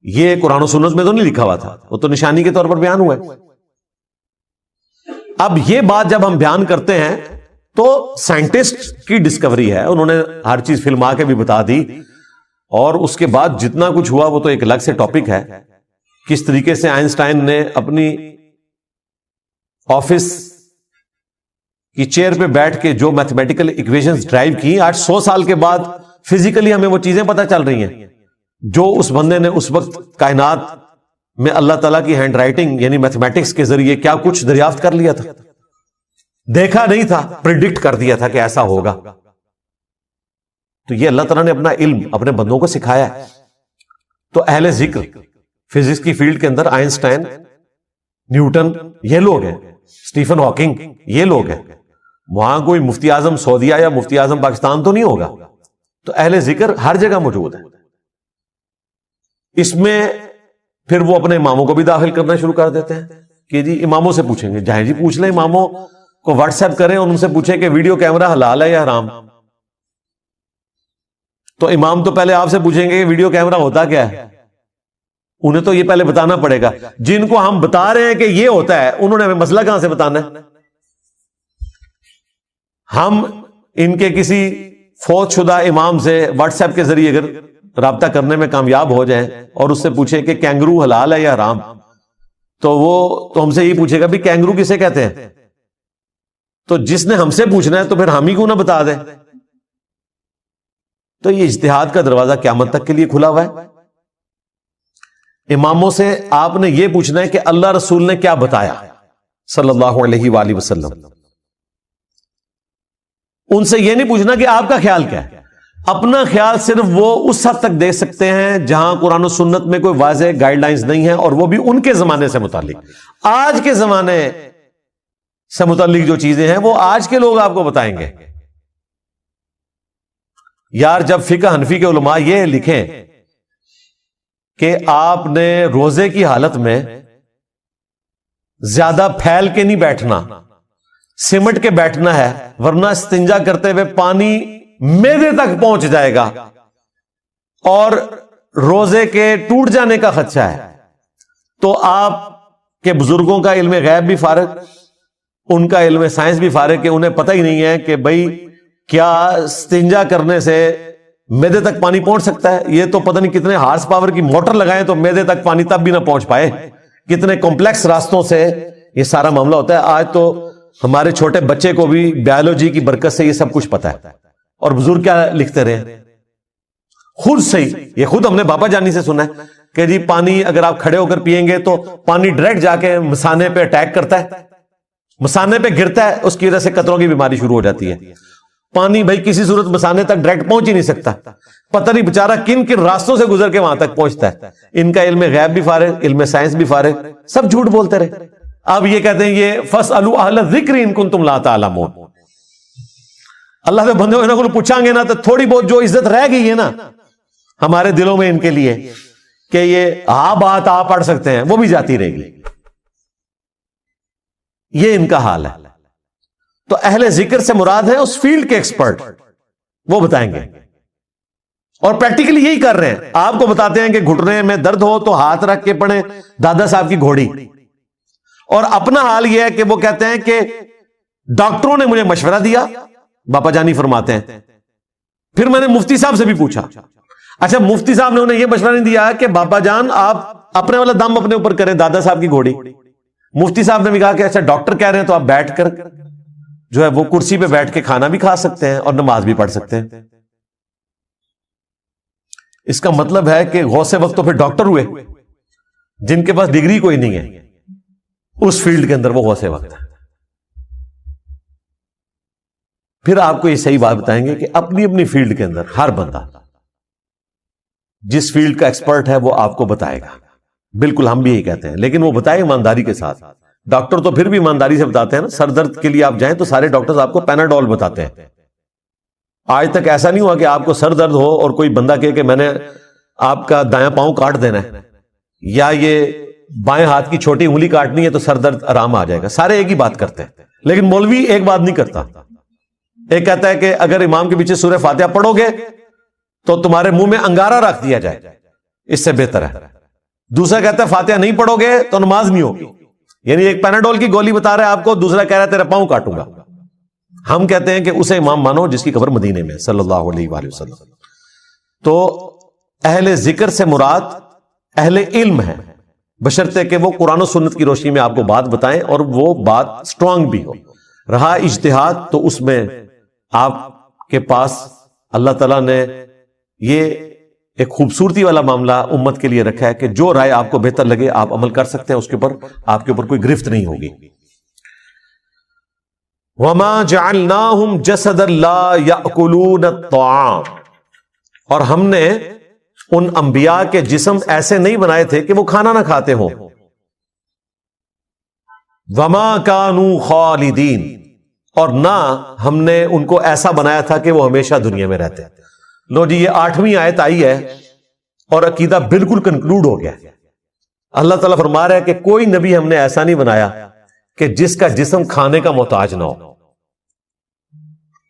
یہ قرآن و سنت میں تو نہیں لکھا ہوا تھا، وہ تو نشانی کے طور پر بیان ہوا ہے۔ اب یہ بات جب ہم بیان کرتے ہیں تو سائنٹسٹ کی ڈسکوری ہے، انہوں نے ہر چیز فلما کے بھی بتا دی، اور اس کے بعد جتنا کچھ ہوا وہ تو ایک الگ سے ٹاپک ہے۔ کس طریقے سے آئنسٹائن نے اپنی آفس کی چیئر پہ بیٹھ کے جو میتھمیٹیکل ایکویشنز ڈرائیو کی، آج 100 سال کے بعد فزیکلی ہمیں وہ چیزیں پتہ چل رہی ہیں جو اس بندے نے اس وقت کائنات میں اللہ تعالیٰ کی ہینڈ رائٹنگ یعنی میتھمیٹکس کے ذریعے کیا کچھ دریافت کر لیا تھا، دیکھا نہیں تھا، پریڈکٹ کر دیا تھا کہ ایسا ہوگا۔ تو یہ اللہ تعالیٰ نے اپنا علم اپنے بندوں کو سکھایا ہے۔ تو اہل ذکر فزکس کی فیلڈ کے اندر آئنسٹائن، نیوٹن، یہ لوگ ہیں، اسٹیفن ہاکنگ، یہ لوگ ہیں۔ وہاں کوئی مفتی اعظم سعودیہ یا مفتی اعظم پاکستان تو نہیں ہوگا۔ تو اہل ذکر ہر جگہ موجود ہے۔ اس میں پھر وہ اپنے اماموں کو بھی داخل کرنا شروع کر دیتے ہیں کہ جی اماموں سے پوچھیں گے، جائیں جی پوچھ لیں، اماموں کو واٹس ایپ کریں اور ان سے پوچھیں کہ ویڈیو کیمرہ حلال ہے یا حرام۔ تو امام تو پہلے آپ سے پوچھیں گے کہ ویڈیو کیمرہ ہوتا کیا ہے، انہیں تو یہ پہلے بتانا پڑے گا۔ جن کو ہم بتا رہے ہیں کہ یہ ہوتا ہے انہوں نے ہمیں مسئلہ کہاں سے بتانا ہے؟ ہم ان کے کسی فوت شدہ امام سے واٹس ایپ کے ذریعے اگر رابطہ کرنے میں کامیاب ہو جائیں اور اس سے پوچھیں کہ کینگرو حلال ہے یا حرام، تو وہ تو ہم سے یہ پوچھے گا بھی کینگرو کسے کہتے ہیں؟ تو جس نے ہم سے پوچھنا ہے تو پھر ہم ہی کیوں نہ بتا دیں؟ تو یہ اجتہاد کا دروازہ قیامت تک کے لیے کھلا ہوا ہے۔ اماموں سے آپ نے یہ پوچھنا ہے کہ اللہ رسول نے کیا بتایا صلی اللہ علیہ وآلہ وسلم۔ ان سے یہ نہیں پوچھنا کہ آپ کا خیال کیا ہے، اپنا خیال صرف وہ اس حد تک دے سکتے ہیں جہاں قرآن و سنت میں کوئی واضح گائیڈ لائنز نہیں ہیں، اور وہ بھی ان کے زمانے سے متعلق۔ آج کے زمانے سے متعلق جو چیزیں ہیں وہ آج کے لوگ آپ کو بتائیں گے۔ یار جب فقہ حنفی کے علماء یہ لکھیں کہ آپ نے روزے کی حالت میں زیادہ پھیل کے نہیں بیٹھنا، سمٹ کے بیٹھنا ہے، ورنہ استنجا کرتے ہوئے پانی معدے تک پہنچ جائے گا اور روزے کے ٹوٹ جانے کا خدشہ ہے، تو آپ کے بزرگوں کا علم غیب بھی فارغ، ان کا علم سائنس بھی فارغ، کہ انہیں پتہ ہی نہیں ہے کہ بھئی کیا استنجا کرنے سے معدے تک پانی پہنچ سکتا ہے؟ یہ تو پتہ نہیں کتنے ہارس پاور کی موٹر لگائیں تو معدے تک پانی تب بھی نہ پہنچ پائے، کتنے کمپلیکس راستوں سے یہ سارا معاملہ ہوتا ہے۔ آج تو ہمارے چھوٹے بچے کو بھی بایولوجی کی برکت سے یہ سب کچھ پتا ہے، اور بزرگ کیا لکھتے رہے خود سے ہی، یہ خود ہم نے بابا جانی سے سنا ہے کہ جی پانی اگر آپ کھڑے ہو کر پیئیں گے تو پانی ڈائریکٹ جا کے مثانے پہ اٹیک کرتا ہے، مثانے پہ گرتا ہے، اس کی وجہ سے قطروں کی بیماری شروع ہو جاتی ہے۔ پانی بھائی کسی صورت مثانے تک ڈائریکٹ پہنچ ہی نہیں سکتا، پتہ نہیں بیچارہ کن کن راستوں سے گزر کے وہاں تک پہنچتا ہے۔ ان کا علم غیب بھی فارغ، علم سائنس بھی فارغ، سب جھوٹ بولتے رہے۔ اب یہ کہتے ہیں یہ فَاسْأَلُوا أَهْلَ الذِّكْرِ إِن كُنتُمْ لَا تَعْلَمُونَ۔ اللہ کے بندے انہوں کو پوچھیں گے نا تو تھوڑی بہت جو عزت رہ گئی ہے نا ہمارے دلوں میں ان کے لیے کہ یہ بات آپ پڑھ سکتے ہیں، وہ بھی جاتی رہے گی۔ یہ ان کا حال ہے۔ تو اہل ذکر سے مراد ہے اس فیلڈ کے ایکسپرٹ، وہ بتائیں گے، اور پریکٹیکلی یہی کر رہے ہیں۔ آپ کو بتاتے ہیں کہ گھٹنے میں درد ہو تو ہاتھ رکھ کے پڑھیں دادا صاحب کی گھوڑی، اور اپنا حال یہ ہے کہ وہ کہتے ہیں کہ ڈاکٹروں نے مجھے مشورہ دیا، باپا جانی فرماتے ہیں، پھر میں نے مفتی صاحب سے بھی پوچھا۔ اچھا مفتی صاحب نے انہیں یہ مشورہ نہیں دیا کہ باپا جان آپ اپنے والا دم اپنے اوپر کریں دادا صاحب کی گھوڑی، مفتی صاحب نے بھی کہا کہ اچھا ڈاکٹر کہہ رہے ہیں تو آپ بیٹھ کر جو ہے وہ کرسی پہ بیٹھ کے کھانا بھی کھا سکتے ہیں اور نماز بھی پڑھ سکتے ہیں۔ اس کا مطلب ہے کہ غوث وقت تو پھر ڈاکٹر ہوئے، جن کے پاس ڈگری کوئی نہیں ہے اس فیلڈ کے اندر وہ غوث وقت ہے۔ پھر آپ کو یہ صحیح بات بتائیں گے کہ اپنی اپنی فیلڈ کے اندر ہر بندہ جس فیلڈ کا ایکسپرٹ ہے وہ آپ کو بتائے گا۔ بالکل ہم بھی یہی کہتے ہیں، لیکن وہ بتائے ایمانداری کے ساتھ۔ ڈاکٹر تو پھر بھی ایمانداری سے بتاتے ہیں نا، سر درد کے لیے آپ جائیں تو سارے ڈاکٹرز آپ کو پیناڈول بتاتے ہیں۔ آج تک ایسا نہیں ہوا کہ آپ کو سر درد ہو اور کوئی بندہ کہے کہ میں نے آپ کا دایاں پاؤں کاٹ دینا ہے یا یہ بائیں ہاتھ کی چھوٹی انگلی کاٹنی ہے تو سر درد آرام آ جائے گا۔ سارے ایک ہی بات کرتے ہیں، لیکن مولوی ایک بات نہیں کرتا۔ ایک کہتا ہے کہ اگر امام کے پیچھے سورہ فاتحہ پڑھو گے تو تمہارے منہ میں انگارہ رکھ دیا جائے، اس سے بہتر ہے دوسرا کہتا ہے فاتحہ نہیں پڑھو گے تو نماز نہیں ہوگی. یعنی ایک پیناڈول کی گولی بتا رہا ہے آپ کو, دوسرا کہہ رہا ہے تیرا پاؤں کاٹوں گا. ہم کہتے ہیں کہ اسے امام مانو جس کی قبر مدینے میں صلی اللہ علیہ وآلہ وسلم. تو اہل ذکر سے مراد اہل علم ہے، بشرطے کہ وہ قرآن و سنت کی روشنی میں آپ کو بات بتائیں اور وہ بات سٹرونگ بھی ہو. رہا اجتہاد تو اس میں آپ کے پاس اللہ تعالیٰ نے یہ ایک خوبصورتی والا معاملہ امت کے لیے رکھا ہے کہ جو رائے آپ کو بہتر لگے آپ عمل کر سکتے ہیں، اس کے اوپر آپ کے اوپر کوئی گرفت نہیں ہوگی. وما جعلناہم جسدا لا یأکلون الطعام، اور ہم نے ان انبیاء کے جسم ایسے نہیں بنائے تھے کہ وہ کھانا نہ کھاتے ہوں. وما کانوا خالدین، اور نہ ہم نے ان کو ایسا بنایا تھا کہ وہ ہمیشہ دنیا میں رہتے. لو جی، یہ 8ویں آیت آئی ہے اور عقیدہ بالکل کنکلوڈ ہو گیا. اللہ تعالیٰ فرما رہا ہے کہ کوئی نبی ہم نے ایسا نہیں بنایا کہ جس کا جسم کھانے کا محتاج نہ ہو،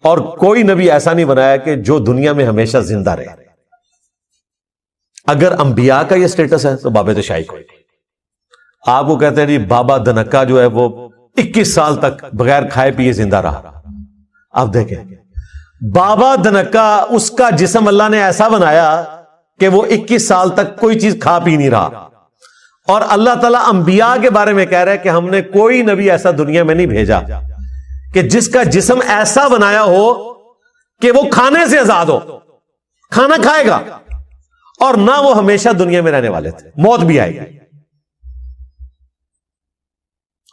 اور کوئی نبی ایسا نہیں بنایا کہ جو دنیا میں ہمیشہ زندہ رہے. اگر انبیاء کا یہ سٹیٹس ہے تو باب تشائع کوئی نہیں. آپ کو کہتے ہیں جی بابا دنکا جو ہے وہ 21 سال تک بغیر کھائے پیے زندہ رہا. آپ دیکھیں بابا دنکا، اس کا جسم اللہ نے ایسا بنایا کہ وہ 21 سال تک کوئی چیز کھا پی نہیں رہا. اور اللہ تعالیٰ انبیاء کے بارے میں کہہ رہا ہے کہ ہم نے کوئی نبی ایسا دنیا میں نہیں بھیجا کہ جس کا جسم ایسا بنایا ہو کہ وہ کھانے سے آزاد ہو، کھانا کھائے گا، اور نہ وہ ہمیشہ دنیا میں رہنے والے تھے، موت بھی آئے گی.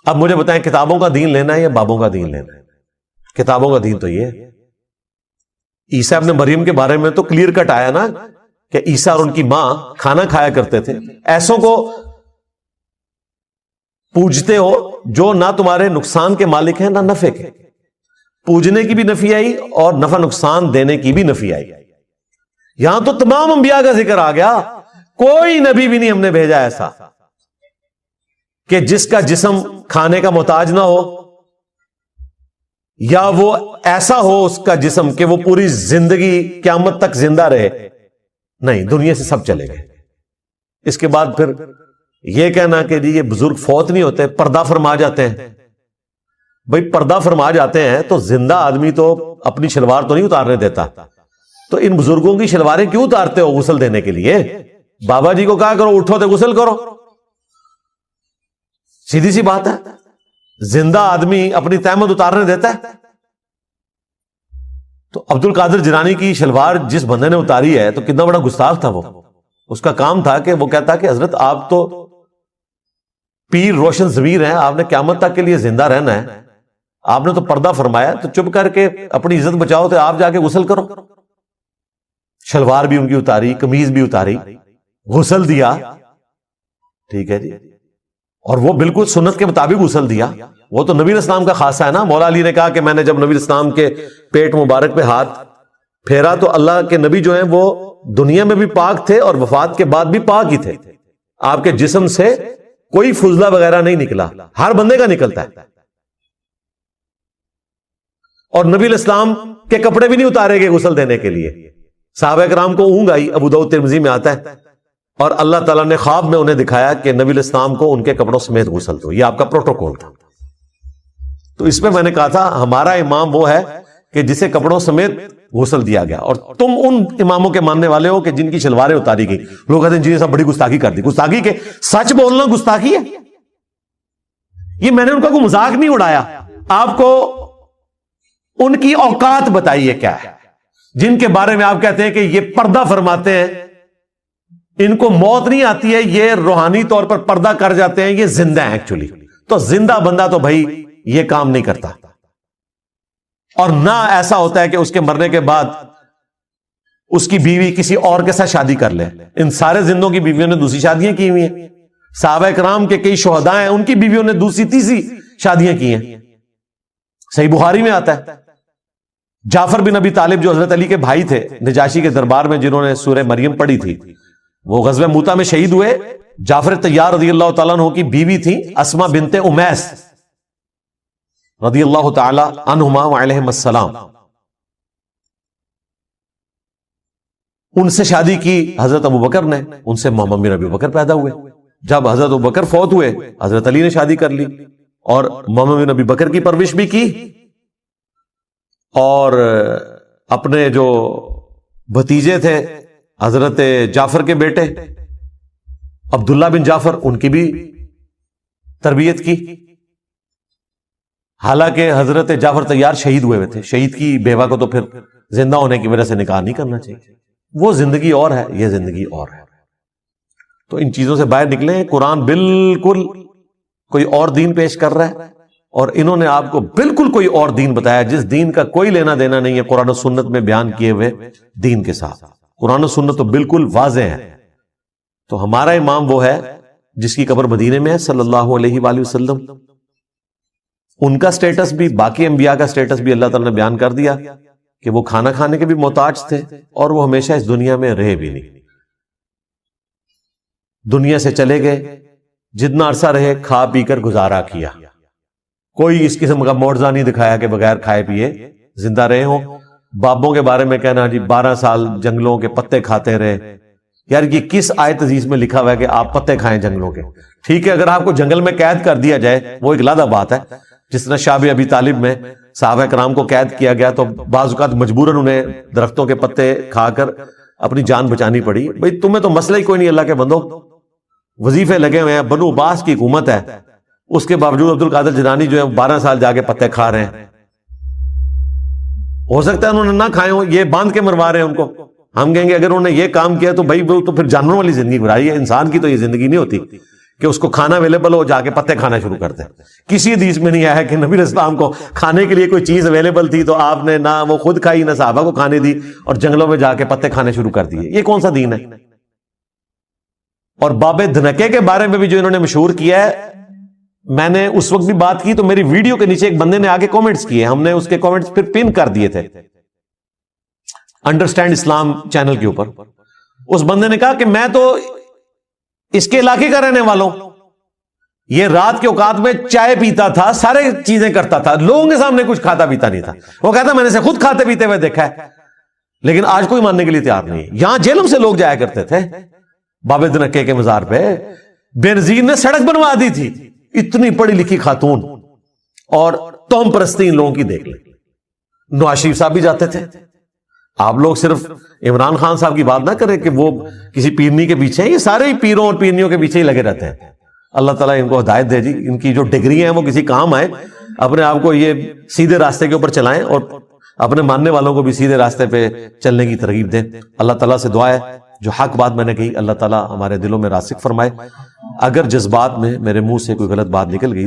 اب مجھے بتائیں کتابوں کا دین لینا ہے یا بابوں کا دین لینا ہے؟ کتابوں کا دین تو یہ ہے. عیسیٰ ابن مریم کے بارے میں تو کلیئر کٹ آیا نا کہ عیسیٰ اور ان کی ماں کھانا کھایا کرتے تھے. ایسوں کو پوجتے ہو جو نہ تمہارے نقصان کے مالک ہیں نہ نفع کے. پوجنے کی بھی نفی آئی اور نفع نقصان دینے کی بھی نفی آئی. یہاں تو تمام انبیاء کا ذکر آ گیا. کوئی نبی بھی نہیں ہم نے بھیجا ایسا کہ جس کا جسم کھانے کا محتاج نہ ہو، یا وہ ایسا ہو اس کا جسم کہ وہ پوری زندگی قیامت تک زندہ رہے. نہیں، دنیا سے سب چلے گئے. اس کے بعد پھر یہ کہنا کہ جی یہ بزرگ فوت نہیں ہوتے، پردہ فرما جاتے ہیں. بھئی پردہ فرما جاتے ہیں تو زندہ آدمی تو اپنی شلوار تو نہیں اتارنے دیتا. تو ان بزرگوں کی شلواریں کیوں اتارتے ہو غسل دینے کے لیے؟ بابا جی کو کہا کرو اٹھو تو غسل کرو. سیدھی سی بات ہے. زندہ آدمی اپنی تہمت اتارنے دیتا ہے؟ تو عبد القادر جیلانی کی شلوار جس بندے نے اتاری ہے تو کتنا بڑا گستاخ تھا وہ. اس کا کام تھا کہ وہ کہتا کہ حضرت آپ تو پیر روشن ضمیر ہیں، آپ نے قیامت تک کے لیے زندہ رہنا ہے، آپ نے تو پردہ فرمایا، تو چپ کر کے اپنی عزت بچاؤ تو آپ جا کے غسل کرو. شلوار بھی ان کی اتاری، قمیض بھی اتاری، غسل دیا. ٹھیک ہے جی، اور وہ بالکل سنت کے مطابق غسل دیا. وہ تو نبی اسلام کا خاصہ ہے نا. مولا علی نے کہا کہ میں نے جب نبی اسلام کے پیٹ مبارک پہ ہاتھ پھیرا تو اللہ کے نبی جو ہیں وہ دنیا میں بھی پاک تھے اور وفات کے بعد بھی پاک ہی تھے. آپ کے جسم سے کوئی فضلہ وغیرہ نہیں نکلا، ہر بندے کا نکلتا ہے. اور نبی الاسلام کے کپڑے بھی نہیں اتارے گئے غسل دینے کے لیے. صحابہ کرام کو اونگ آئی، ابو داؤد ترمذی میں آتا ہے، اور اللہ تعالیٰ نے خواب میں انہیں دکھایا کہ نبی الاسلام کو ان کے کپڑوں سمیت غسل دو. یہ آپ کا پروٹوکول تھا. تو اس میں نے کہا تھا ہمارا امام وہ ہے کہ جسے کپڑوں سمیت غسل دیا گیا، اور تم ان اماموں کے ماننے والے ہو کہ جن کی شلواریں اتاری گئی. لوگ کہتے ہیں جی سب بڑی گستاخی کر دی. گستاخی کے سچ بولنا گستاخی ہے؟ یہ میں نے ان کا کوئی مذاق نہیں اڑایا. آپ کو ان کی اوقات بتائیے کیا ہے جن کے بارے میں آپ کہتے ہیں کہ یہ پردہ فرماتے ہیں، ان کو موت نہیں آتی ہے، یہ روحانی طور پر پردہ کر جاتے ہیں، یہ زندہ ہیں ایکچولی. تو زندہ بندہ تو بھائی یہ کام نہیں کرتا. اور نہ ایسا ہوتا ہے کہ اس کے مرنے کے بعد اس کی بیوی کسی اور کے ساتھ شادی کر لے. ان سارے زندوں کی بیویوں نے دوسری شادیاں کی ہوئی ہیں. صحابہ کرام کے کئی شہداء ہیں، ان کی بیویوں نے دوسری تیسری شادیاں کی ہیں. صحیح بخاری میں آتا ہے جعفر بن ابی طالب جو حضرت علی کے بھائی تھے نجاشی کے دربار میں، جنہوں نے سورہ مریم پڑھی تھی، وہ غزوہ موتا میں شہید ہوئے. جعفر طیار رضی اللہ تعالیٰ عنہ کی بیوی تھی اسما بنت امیس رضی اللہ تعالی عنہما وعلیہم السلام. ان سے شادی کی حضرت ابو بکر نے، ان سے محمد بن ابی بکر پیدا ہوئے. جب حضرت ابوبکر فوت ہوئے حضرت علی نے شادی کر لی اور محمد بن ابی بکر کی پرورش بھی کی، اور اپنے جو بھتیجے تھے حضرت جعفر کے بیٹے عبداللہ بن جعفر، ان کی بھی تربیت کی. حالانکہ حضرت جعفر طیار شہید ہوئے تھے، شہید کی بیوہ کو تو پھر زندہ ہونے کی وجہ سے نکاح نہیں کرنا چاہیے. وہ زندگی اور ہے، یہ زندگی اور ہے. تو ان چیزوں سے باہر نکلیں. قرآن بالکل کوئی اور دین پیش کر رہا ہے اور انہوں نے آپ کو بالکل کوئی اور دین بتایا جس دین کا کوئی لینا دینا نہیں ہے قرآن و سنت میں بیان کیے ہوئے دین کے ساتھ. قرآن و سنت تو بالکل واضح ہے. تو ہمارا امام وہ ہے جس کی قبر مدینے میں ہے صلی اللہ علیہ وآلہ وسلم. ان کا سٹیٹس بھی، باقی انبیاء کا سٹیٹس بھی اللہ تعالیٰ نے بیان کر دیا کہ وہ کھانا کھانے کے بھی محتاج تھے اور وہ ہمیشہ اس دنیا میں رہے بھی نہیں. دنیا سے چلے گئے، جتنا عرصہ رہے کھا پی کر گزارا کیا. کوئی اس قسم کا معجزہ نہیں دکھایا کہ بغیر کھائے پیے زندہ رہے ہوں. بابوں کے بارے میں کہنا جی 12 سال جنگلوں کے پتے کھاتے رہے. یار یہ کس آیت عزیز میں لکھا ہوا ہے کہ آپ پتے کھائیں جنگلوں کے؟ ٹھیک ہے اگر آپ کو جنگل میں قید کر دیا جائے وہ ایک علیحدہ بات ہے. جس طرح شعب ابی طالب میں صحابہ کرام کو قید کیا گیا تو بعض اوقات مجبوراً انہیں درختوں کے پتے کھا کر اپنی جان بچانی پڑی. بھئی تمہیں تو مسئلہ ہی کوئی نہیں اللہ کے بندو، وظیفے لگے ہوئے ہیں، بنو عباس کی حکومت ہے، اس کے باوجود عبد القادر جیلانی جو ہے 12 سال جا کے پتے کھا رہے ہیں. ہو سکتا ہے انہوں نے نہ کھائے ہوں، یہ باندھ کے مروا رہے ہیں ان کو. ہم کہیں گے اگر انہوں نے یہ کام کیا تو بھائی وہ تو پھر جانوروں والی زندگی گزاری ہے. انسان کی تو یہ زندگی نہیں ہوتی کہ اس کو کھانا اویلیبل ہو جا کے پتے کھانا شروع کرتے ہیں. کسی حدیث میں نہیں آیا کہ نبی علیہ السلام کو کھانے کے لیے کوئی چیز اویلیبل تھی تو آپ نے نہ وہ خود کھائی نہ صحابہ کو کھانے دی اور جنگلوں میں جا کے پتے کھانے شروع کر دیے. یہ کون سا دین ہے؟ اور باب دھنکے کے بارے میں بھی جو انہوں نے مشہور کیا ہے، میں نے اس وقت بھی بات کی تو میری ویڈیو کے نیچے ایک بندے نے آگے کومنٹس کیے، ہم نے اس کے کومنٹس پھر پن کر دیے تھے انڈرسٹینڈ اسلام چینل کے اوپر. اس بندے نے کہا کہ میں تو اس کے علاقے کا رہنے والوں، یہ رات کے اوقات میں چائے پیتا تھا، سارے چیزیں کرتا تھا، لوگوں کے سامنے کچھ کھاتا پیتا نہیں تھا. وہ کہتا میں نے اسے خود کھاتے پیتے ہوئے دیکھا ہے لیکن آج کوئی ماننے کے لیے تیار نہیں ہے. یہاں جیلم سے لوگ جایا کرتے تھے باب دھنکے کے مزار پہ. بے نظیر نے سڑک بنوا دی تھی، اتنی پڑھی لکھی خاتون، اور توہم پرستی ان لوگوں کی دیکھ لیں. نواز شریف صاحب بھی جاتے تھے. آپ لوگ صرف عمران خان صاحب کی بات نہ کریں کہ وہ کسی پیرنی کے پیچھے ہیں، یہ سارے ہی پیروں اور پیرنیوں کے پیچھے ہی لگے رہتے ہیں. اللہ تعالیٰ ان کو ہدایت دے جی، ان کی جو ڈگری ہیں وہ کسی کام آئے. اپنے آپ کو یہ سیدھے راستے کے اوپر چلائیں اور اپنے ماننے والوں کو بھی سیدھے راستے پہ چلنے کی ترغیب دیں. اللہ تعالیٰ سے دعا ہے جو حق بات میں نے کہی اللہ تعالیٰ ہمارے دلوں میں راسخ فرمائے. اگر جذبات میں میرے منہ سے کوئی غلط بات نکل گئی